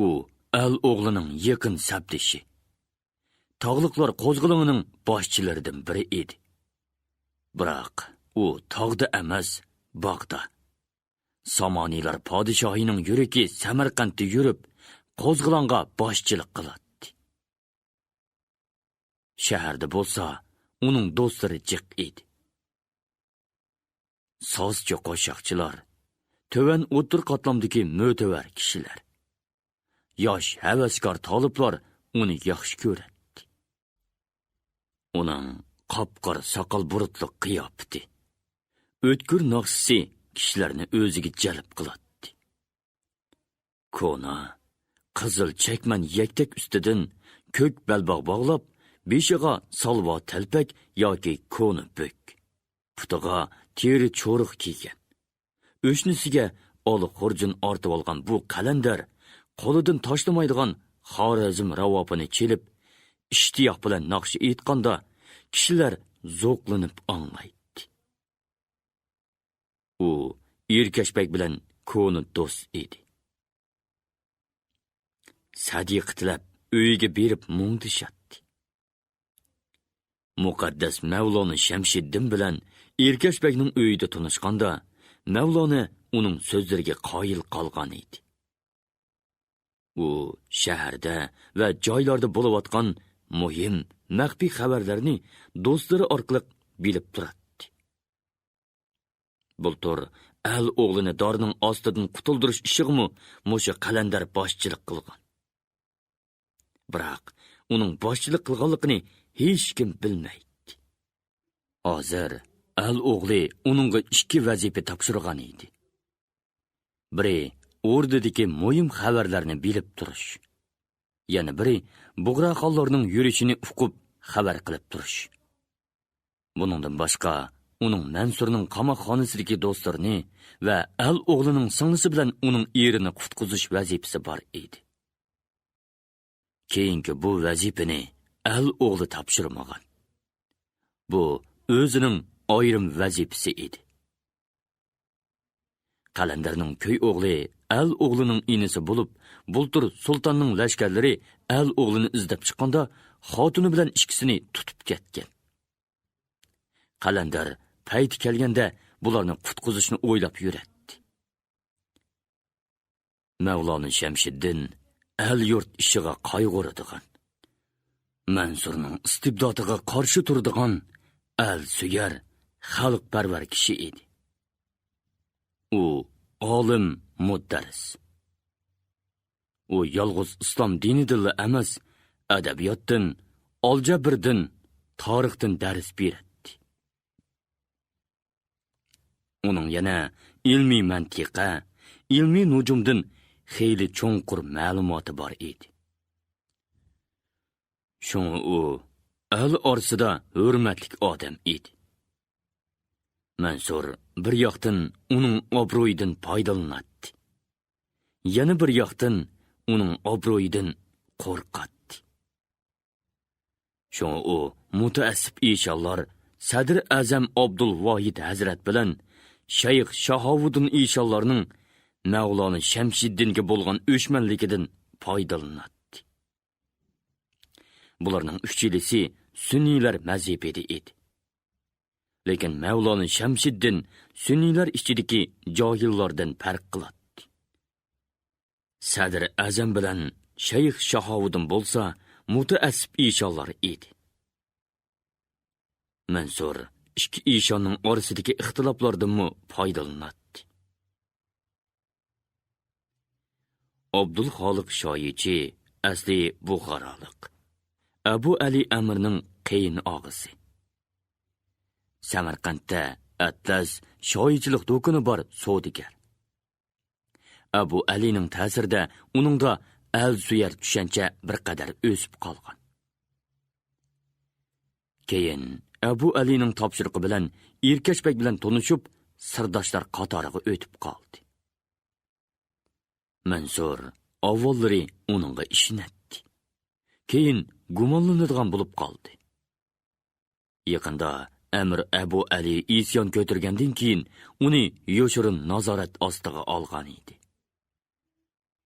U al o'g'lining yaqin sabdishi. Tog'liqlar qo'zg'olonining boshchilaridan biri edi. Biroq u tog'da emas, bog'da. Somoniylar podshohining yuragi Samarqandda yurib, qo'zg'olonga boshchilik qiladi. Shaharda bo'lsa, uning do'stlari jiq edi. Sozchi qo'shiqchilar, töven o'tir qatlamdagi mo'tavar kishilar, yosh havaskor toliblar uni yaxshi ko'radi. Uning qop-qora soqol burutliq qiyofati, o'tkir naqshisi kishilarni o'ziga jalb qiladi. Kona, qizil chakman yaktak ustidan ko'k balbog' bog'lab, beshiga salvo talpak yoki koni bo'k, putiga teri cho'riq kiygan. O'shnisiga oliq xurjun ortib olgan bu Qalandar qo'lidan tashlamaydigan Xorazm ravopini chelib, ishtiyoq bilan naqsh aytganda, kishilar zo'qlanib anglaydi. U Erkashbek bilan ko'ni do'st edi. Sadiq tilab uyiga berib mungdishatdi. Muqaddas Mavlona Shamshiddin bilan Erkashbekning uyida tanishganda, Mavlona uning so'zlariga qoyil qolgan edi. U shaharda va joylarda bo'layotgan muhim, maxfiy xabarlarni do'stlari orqali bilib turadi. Bultur al o'g'lini dorining ostidan qutuldirish ishig'imi musha Qalandar boshchilik qilgan. Biroq uning boshchilik qilganligini hech kim bilmaydi. Hozir al o'g'li uningga ikki vazifa topshirgan edi. Biri o'rdadagi muhim xabarlarni bilib turish. Yana biri bug'roqollarning yurishini uqib xabar qilib turish. Buningdan boshqa uning Mansurning qamoqxonasidagi do'stlarini va al o'g'lining singlisi bilan uning erini qutqizish vazifasi bor edi. Keyingi bu vazifani al o'g'li topshirmagan. Bu o'zining ayrim vazifasi edi. Qalandarning köy o'g'li al o'g'lining inisi bo'lib, bultur sultonning lashkarlari al o'g'lini izlab chiqqanda, xotini bilan ikkisini tutib ketgan. Qalandar payti kelganda bularni qutqizishni o'ylab yuradi. Mavlona Shamshiddin al yurt ishiga qayg'uradigan, Mansurning istibdotiga qarshi turadigan al suyar, xalqparvar kishi edi. U olim, muddaris. U yolg'iz islom dinidan emas, adabiyotdan, oljabirdan, tarixdan dars beradi. Uning yana ilmiy mantiqa, ilmiy nujumdan xeyli cho'nqur ma'lumoti bor edi. Shunga u al orsida hurmatli odam edi. Mansur bir yoqdan uning obro'yidan foydalanadi. Yana bir yoqdan uning obro'yidan qo'rqadi. Shunga u mutaassib insholar Sadr Azam Abdul Vohid Hazrat bilan Shayx Shahovuddin insholarning Mavlona Shamshiddinga bo'lgan o'shmanligidan foydalanadi. Bularning uchilisi sunniylar mazhabida edi. Lekin Mavlona Shamsiddin sunniylar ichidagi johillardan farq qiladi. Sadr Azam bilan Shayx Shahovuddin bo'lsa, mutaassib ishonlar edi. Mansur ikki ishonning orasidagi ixtiloflardan foydalanadi. Abdul Xoliq Shoyichi asli Buxorolik. Abu Ali Amirning qiyin og'isi. Samarqandda Atlas shoyichilik do'koni bor savdogar. Abu Alining ta'sirida uningda al-suyar tushuncha bir qadar o'sib qolgan. Keyin Abu Alining topshiriqi bilan Erkashbek bilan tanishib, sirdoshlar qatoriga o'tib qoldi. Mansur avvallari uningga ishonadi. Keyin gumonlanadigan bo'lib qoldi. Yaqinda Amir Abu Ali isyon ko'targandan keyin uni yoshirin nazorat ostiga olgan edi.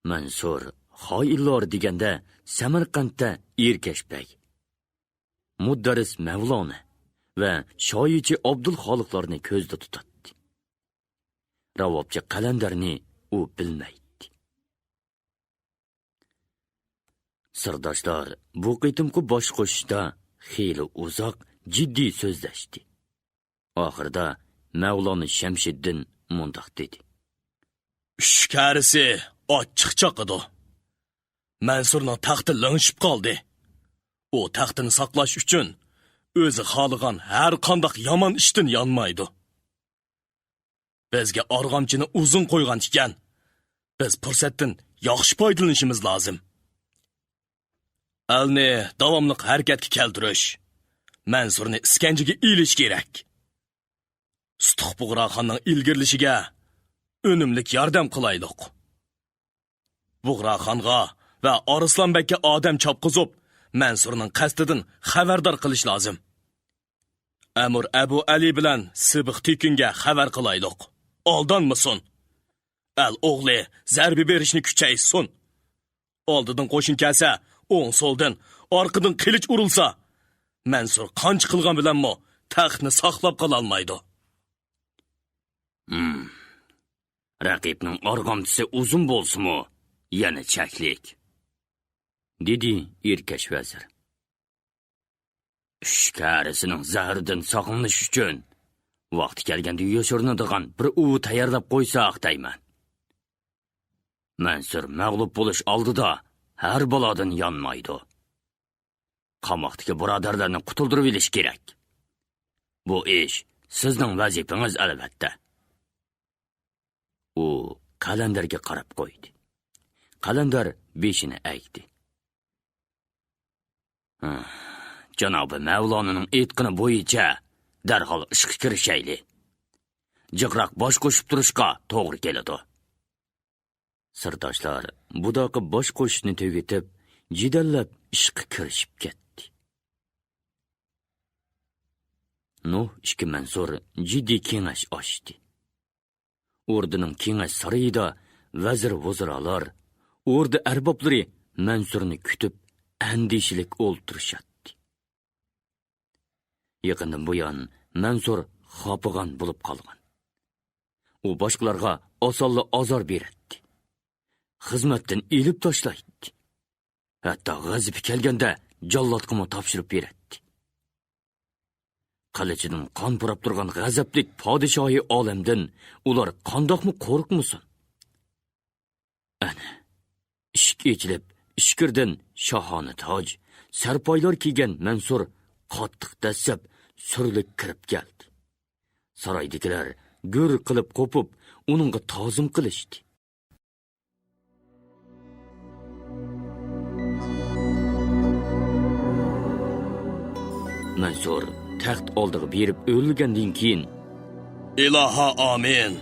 Mansur xoinlar deganda Samarqandda Erkashbek, Muddaris Mavlona va shoyichi Abdul Xoliqlarni ko'zda tutadi. Ravobchi Qalandarni u bilmaydi. Sirdoshlar bu qitimqi bosh qo'shishda xeyli uzoq jiddiy so'zlashdi. Oxirida Mavlona Shamsiddin mundoq dedi. Ishkarisi ochiqchoq edi. Mansurning taxti langishib qoldi. U taxtini saqlash uchun o'zi xohlagan har qanday yomon ishdan yonmaydi. Bizga arg'amchini uzun qo'ygan ekan, biz fursatdan yaxshi foydalanishimiz lozim. Alni davomli harakatga keltirish, Mansurni iskanjaga ilish kerak. Ustuq Bug'roxonning ilgirlishiga unumlik yordam qilaylik. Bug'roxonga va Arslonbekka odam chopqizib, Mansurning qasdidan xabardor qilish lozim. Amir Abu Ali bilan Sibiq Tekinga xabar qilaylik. Aldanmasin. Al o'g'li zarbi berishni kuchaysin. Oldidan qo'shin kelsa, o'ng soldan, orqadan qilich urilsa, Mansur qancha qilgan bilanmi taxtni saqlab qola olmaydi. Raqibning arg'amchisi uzun bo'lsa-mu, yana chaklik, dedi Erkash vazir. Ishkarisining zahridan saqlanish uchun vaqti kelganda yoshirinadigan bir tayyorlab qo'ysak deyman. Mansur mag'lub bo'lish oldida har balodan yonmaydi. Qamoqdagi birodarlarni qutuldirib olish kerak. Bu ish sizning vazifangiz albatta. U Qalandarga qarab qo'ydi. Qalandar beshini aytdi. Janobi Mavlonaning aytqini bo'yicha darhol ishga kirishayli. Jiqroq bosh qo'shib turishga to'g'ri keladi. Sirdoshlar budoqi bosh qo'shishni tugatib, jidallab ishga kirishib ketdi. Ishki Mansur jiddiy kengash ochdi. O'rdining kengash sarayida vazir-vuziralar, o'rda arboblari Mansurni kutib, andishilik o'ltirishadi. Yaqindan buyon Mansur xopigan bo'lib qolgan. U boshqalarga osonli azor beradi. Xizmatdan ilib tashlaydi. Hatto g'azibi kelganda jallodga topshirib beradi. Qilichidan qon purab turgan g'azablik podshohi olamdan ular qandoqmi qo'rqmusin? Ana, ishq echilib, ishkirdan shohona toj, sarpoylar kiygan Mansur qattiq dasab surlik kirib keldi. Saroydagilar g'ur qilib qo'pib, uningga ta'zim qilishdi. Mansur taxt oldiga berib o'lgandan keyin Iloha amin,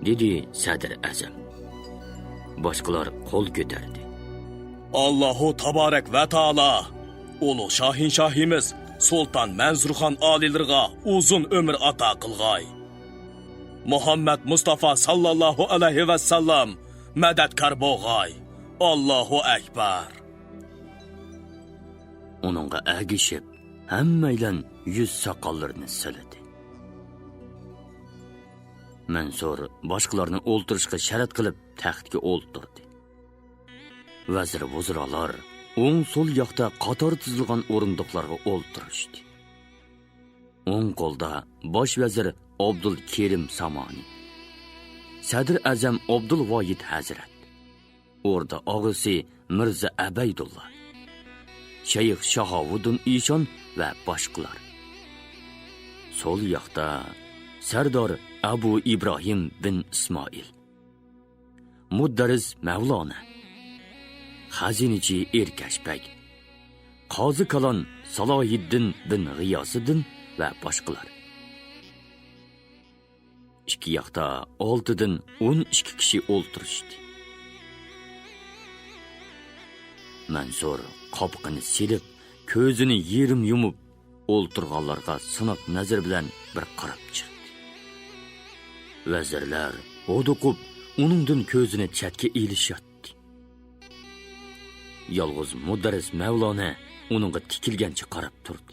dedi Sadr Azam. Boshqalar qo'l ko'tardi. Allohu tabarak va taolo ulug' shohin shohimiz Sultan Mansurxon oliylariga uzun umr ato qilg'ay. Muhammad Mustafa sallallohu alayhi va sallam madadkor bo'lg'ay. Allohu akbar. Uningga agishib, hammaylan yuz soqollarini siladi. Mansur boshqalarni o'ltirishga shart qilib taxtga o'ltirdi. Vazir vuziralar o'ng so'l yoqda qator tizilgan o'rindiqlarga o'ltirishdi. O'ng qo'lda bosh vazir Abdul Kerim Samoni, Sadr Azam Abdul Voyid Hazrat, o'rda og'isi Mirza Abaydullah, Shayx Shahovuddin Ishon va boshqalar. So'l yoqda Sardor Abu Ibrohim bin Ismoil, Muddaris Mavlona, Xazinichi Erkashbek, Qozi Kalon Salohiddin bin G'iyosiddin va boshqalar. Ikki yoqda 6 dan 12 kishi o'ltirishdi. Mansur qopqini silib, ko'zini yerim yumib, o'ltirganlarga sinoq nazar bilan bir qarab chiqdi. Vazirlar o'duqib, uningdan ko'zini chatga ilishyapti. Yolg'iz Muddaris Mavlona uningga tikilgancha qarab turdi.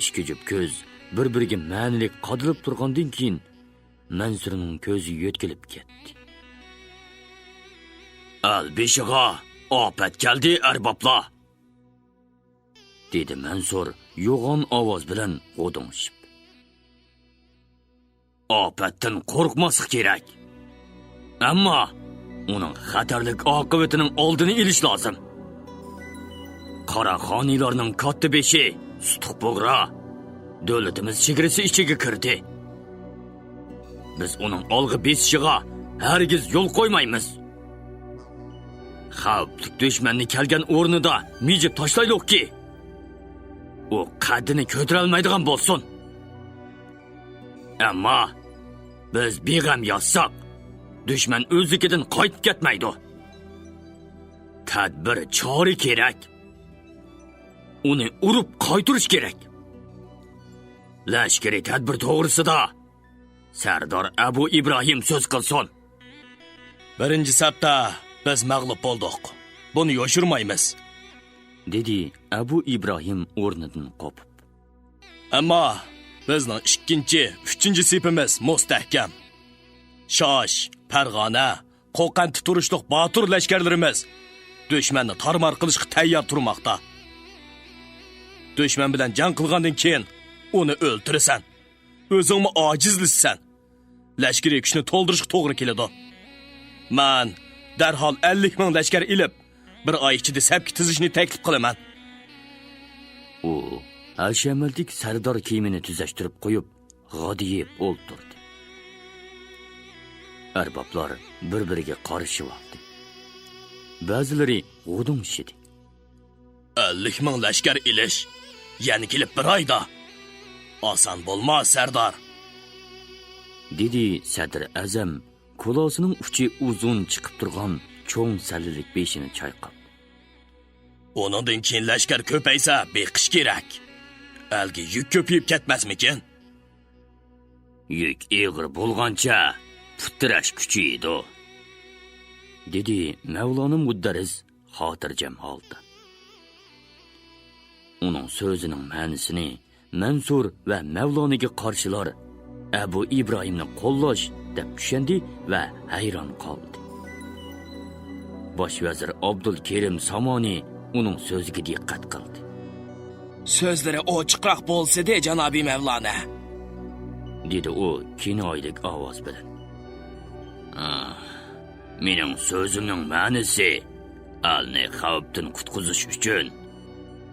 Ikki jup ko'z bir-biriga ma'nilik qadilib turgandan keyin Mansurning ko'zi yo'tkilib ketdi. "Al-Beshig'a, ofat keldi, arboblar!" dedi Mansur yo'g'on ovoz bilan g'o'dingishib. Ofatdan qo'rqmaslik kerak. Ammo uning xatarlik oqibatining oldini olish lozim. Qaraxoniylarning katta beshi Sutuqbug'ra davlatimiz chegarasi ichiga kirdi. Biz uning olg'i besishiga hargiz yo'l qo'ymaymiz. Xavfli dushmanni kelgan o'rnida mijib tashlaylikki, u qaddini ko'tara olmaydigan bo'lsin. Ammo biz beg'am yotsak, dushman o'zligidan qaytib ketmaydi. Tadbir chora kerak. Uni urib qaytirish kerak. Lashkari tadbir to'g'risida Sardor Abu Ibrohim so'z qilsin. Birinchi safda biz mag'lub bo'ldik. Buni yoshirmaymiz, dedi Abu Ibrohim o'rnidan qopib. Ammo bizning ikkinchi, uchinchi sepimiz mustahkam. Shosh, Farg'ona, Qo'qanti turishliq botur lashkarlarimiz dushmanni tarmar qilishga tayyor turmoqda. Dushman bilan jang qilgandan keyin uni o'ltirasan. O'zingni ojizlisan. Lashkari kuchni to'ldirishga to'g'ri keladi. Men darhol 50 ming lashkar ilib, bir oy ichida sapga tizishni taklif qilaman. U Al-Shamaldik Sardor kiyimini tuzashtirib qo'yib, g'odiyib o'ltirdi. Arboblar bir-biriga qarashib oldi. Ba'zilari g'udumshidi. 50 ming lashkar ilish, ya'ni kelib bir oyda. Oson bo'lmas, Sardor, dedi Sadr Azam, kulosining uchi uzun chiqib turgan cho'ng sallilik beshini chayqab. Uningdan keyin lashkar ko'paysa, beqish kerak. Algi yuk ko'payib ketmasmikin? Yuk ig'ir bo'lgancha puttirash kuchi edi, dedi Mavlona Muddaris xotirjam holda. Uning so'zining ma'nosini Mansur va Mavlonaga qarshilar Abu Ibrohimni qo'llash deb tushundi va hayron qoldi. Bosh vazir Abdul Kerim Samoni uning so'ziga diqqat qildi. So'zlari ochiqroq bo'lsa-da, janobi Mavlona, dedi u kinoylik ovoz bilan. Mening so'zimning ma'nosi alni xavfdan qutqizish uchun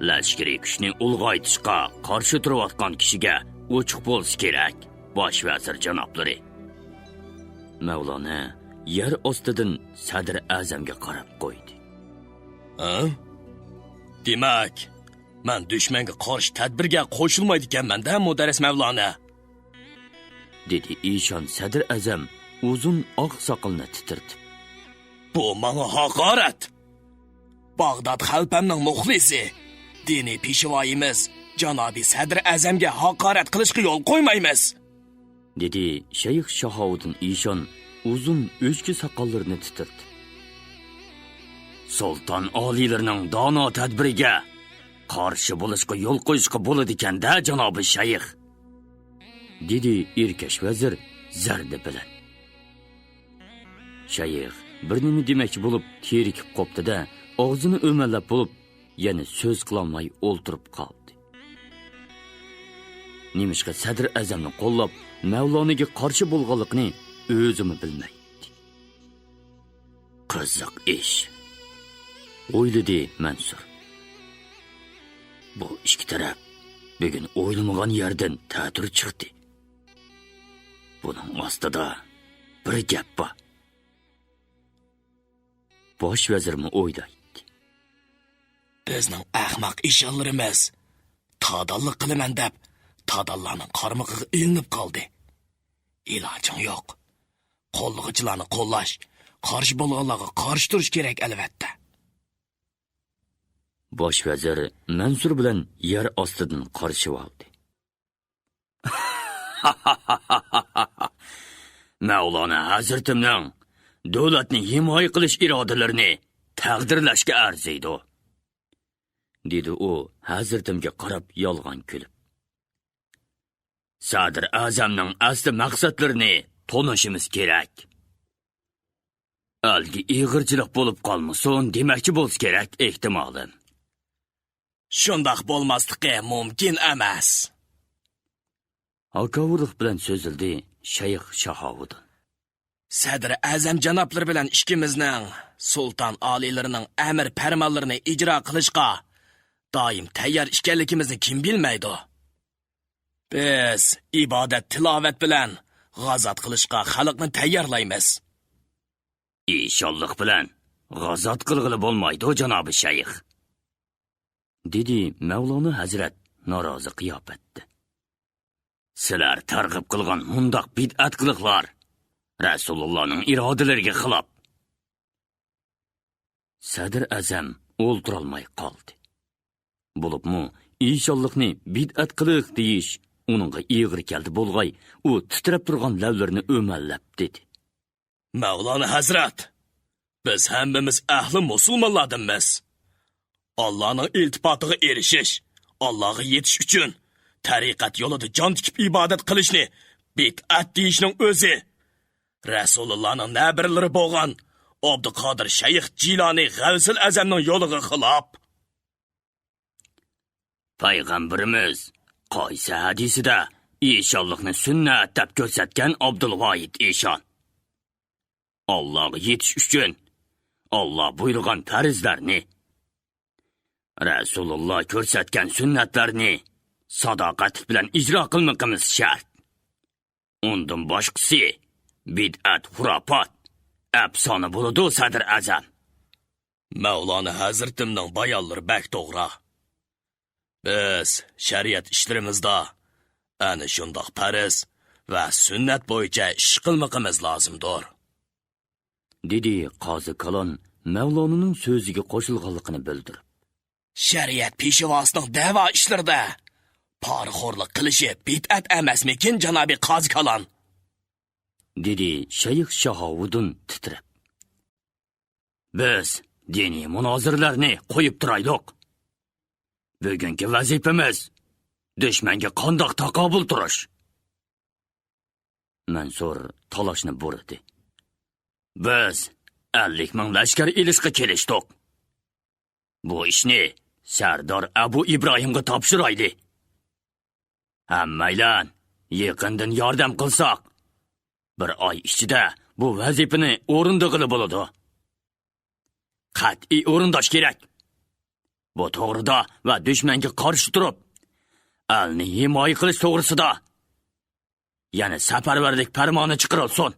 lashkari kuchni ulg'aytishga qarshi turayotgan kishiga ochiq bo'lish kerak, bosh vazir janoblari. Mavlona yer ostidan Sadr Azamga qarab qo'ydi. Demak, men dushmanga qarshi tadbirga qo'shilmaydi ekanman-da, Muddaris Mavlona, dedi Ishon Sadr Azam uzun oq soqolini titirtib. Bu menga haqorat. Bag'dod xalpamning muxlisi, diniy peshvoyimiz janobi Sadr Azamga haqorat qilishga yo'l qo'ymaymiz, dedi Shayx Shahovuddin Ishon uzun o'chki soqollarini titirdi. Sulton oliylarining dono tadbiriga qarshi bo'lishga yo'l qo'yishga bo'ladi ekan-da, janobi shayx, dedi erkash vazir zarda bilan. Shayx bir nima demoqchi bo'lib terikib qopdi-da, og'zini o'malab bo'lib, yana so'z qilolmay o'ltirib qoldi. Nimishqa Sadr Azamni qo'llab, Mavlonaga qarshi bo'lganligini o'zim bilmaydi. Qiziq ish, o'yladi Mansur. Bu ikki taraf bugun o'ylamagan yerdan ta'tir chiqdi. Buning ostida bir gap bor. Bosh vazirmi o'ylaydi. Bizning ahmoq ishonlarimiz tadalliq qilaman deb tadallarning qarmog'iga ilinib qoldi. Ilojing yo'q. Qo'llig'ichilarni qo'llash, qarshi bo'lganlarga qarshi turish kerak albatta. Bosh vazir Mansur bilan yer ostidan qarshi oldi. Mavlona Hazratimning davlatni himoya qilish irodalarini taqdirlashga arziydi, dedi u Hazratimga qarab yolg'on kulib. Sadr Azamning asli maqsadlarini tonishimiz kerak. Algi ig'irchilik bo'lib qolmasin demakchi bo'lsa kerak ehtimolim. Shundoq bo'lmasligi mumkin emas. Hakavurlik bilan so'zildi Shayx Shahovuddin. Sadr Azam janoblari bilan ikkimizning sulton oliylarining amr farmonlarini ijro qilishga doim tayyor ekanligimizni kim bilmaydi? Biz ibodat tilovat bilan g'azot qilishga xalqni tayyorlaymiz. Inshaalloh bilan g'azot qilg'ili bo'lmaydi, janobi shayx, dedi Mavlona Hazrat norozi qiyofatda. Sizlar targ'ib qilgan mundoq bid'at qiliqlar Rasulullohning irodalariga xilof. Sadr Azam o'ltirolmay qoldi. Bo'libmi, inshaallohni bid'at qiliq deyish uningga ig'ir keldi bo'lg'ay, u titrab turgan lavlarini o'mallab dedi. Mavlona Hazrat, biz hammamiz ahli musulmonlardanmiz. Allohning iltifotiga erishish, Allohga yetish uchun tariqat yo'lida jon tikib ibodat qilishni bid'at deyishning o'zi Rasulullohning nabirlari bo'lgan Abduqodir Shayx Jiloni G'avsul Azamning yo'liga xilof. Payg'ambarimiz qaysi hadisida inshaallohni sunnat deb ko'rsatgan Abdulvohid eshon. Allohga yetish uchun Alloh buyurgan farzlarni, Rasululloh ko'rsatgan sunnatlarni sadoqat bilan ijro qilmoqimiz shart. Undan boshqasi bid'at, xurofot, afsona bo'ladi, Sadr Azam. Mavlona Hazratimning bayonlari bak to'g'ri. Biz shariat ishlarimizda ana shundoq farz va sunnat bo'yicha ish qilmoqimiz lozimdir, dedi Qozi Kalon Mavlonaning so'ziga qo'shilganligini bildirib. Shariat peshvosining da'vo ishlarida poraxo'rlik qilishi bid'at emasmikin, janobi Qozi Kalon? dedi Shayx Shahovuddin titrab. Biz diniy munozirlarni qo'yib turaylik. Bugungi vazifamiz dushmanga qandoq taqobil turish. Mansur talashni burdi. Biz 50 ming lashkar ilishga kelishdik. Bu ishni Sardor Abu Ibrohimga topshiraylik. Hammaylan yaqindan yordam qilsak, bir oy ichida bu vazifani o'rindig'ili bo'ladi. Qat'iy o'rindosh kerak. Bu to'g'rida va dushmanga qarshi turib, alni himoya qilish to'g'risida yana safarbarlik farmoni chiqarilsin.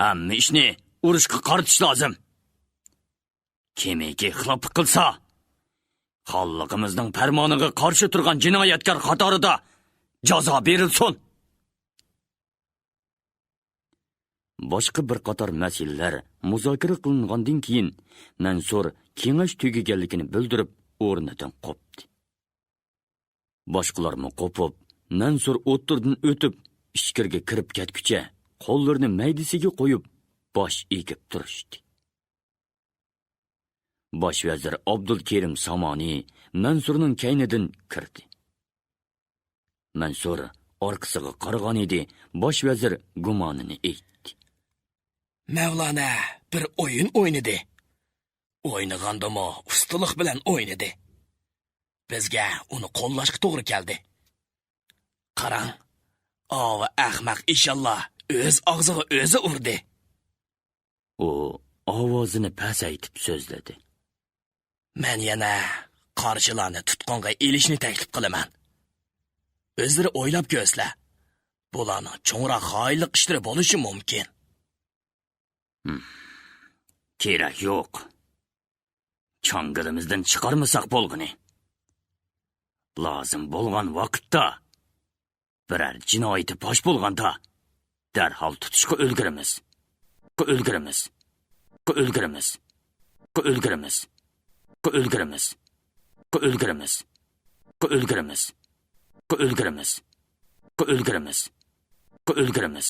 Hamma ishni urushga qaratish lozim. Kimiki xilof qilsa, xalqimizning farmoniga qarshi turgan jinoyatkor qatorida jazo berilsin. Boshqa bir qator masalalar muzokara qilingandan keyin Mansur kengash tugaganligini bildirib o'rnidan qopdi. Boshqalarmi qopib, Mansur o'tirdan o'tib ichkariga kirib ketguncha qo'llarini maydasiga qo'yib bosh egib turishdi. Bosh vazir Abdulkerim Samoni Mansurning kaynidan kirdi. Mansur orqasiga qaragan edi, bosh vazir gumonini aytdi. Mavlana bir o'yin o'ynadi. O'ynagandimi ustalik bilan o'ynadi. Bizga uni qo'llashga to'g'ri keldi. Qarang, ova ahmaq inshaalloh o'z og'ziga o'zi urdi. U ovozini pasaytib so'zladi. Men yana qarshilarni tutqonga elishni taklif qilaman. O'zlari o'ylab ko'rsla. Bularning cho'ngroq xoinlik ishlari bo'lishi mumkin. Kerak yo'q. Changalimizdan chiqarmasak bo'lg'ini. Lozim bo'lgan vaqtda biror jinoyati fosh bo'lganda darhol tutishga ulguramiz. Ulguramiz. Ulguramiz. Ulguramiz. Ulguramiz. Ulguramiz. Ulguramiz. Ulguramiz. Ulguramiz. Ulguramiz.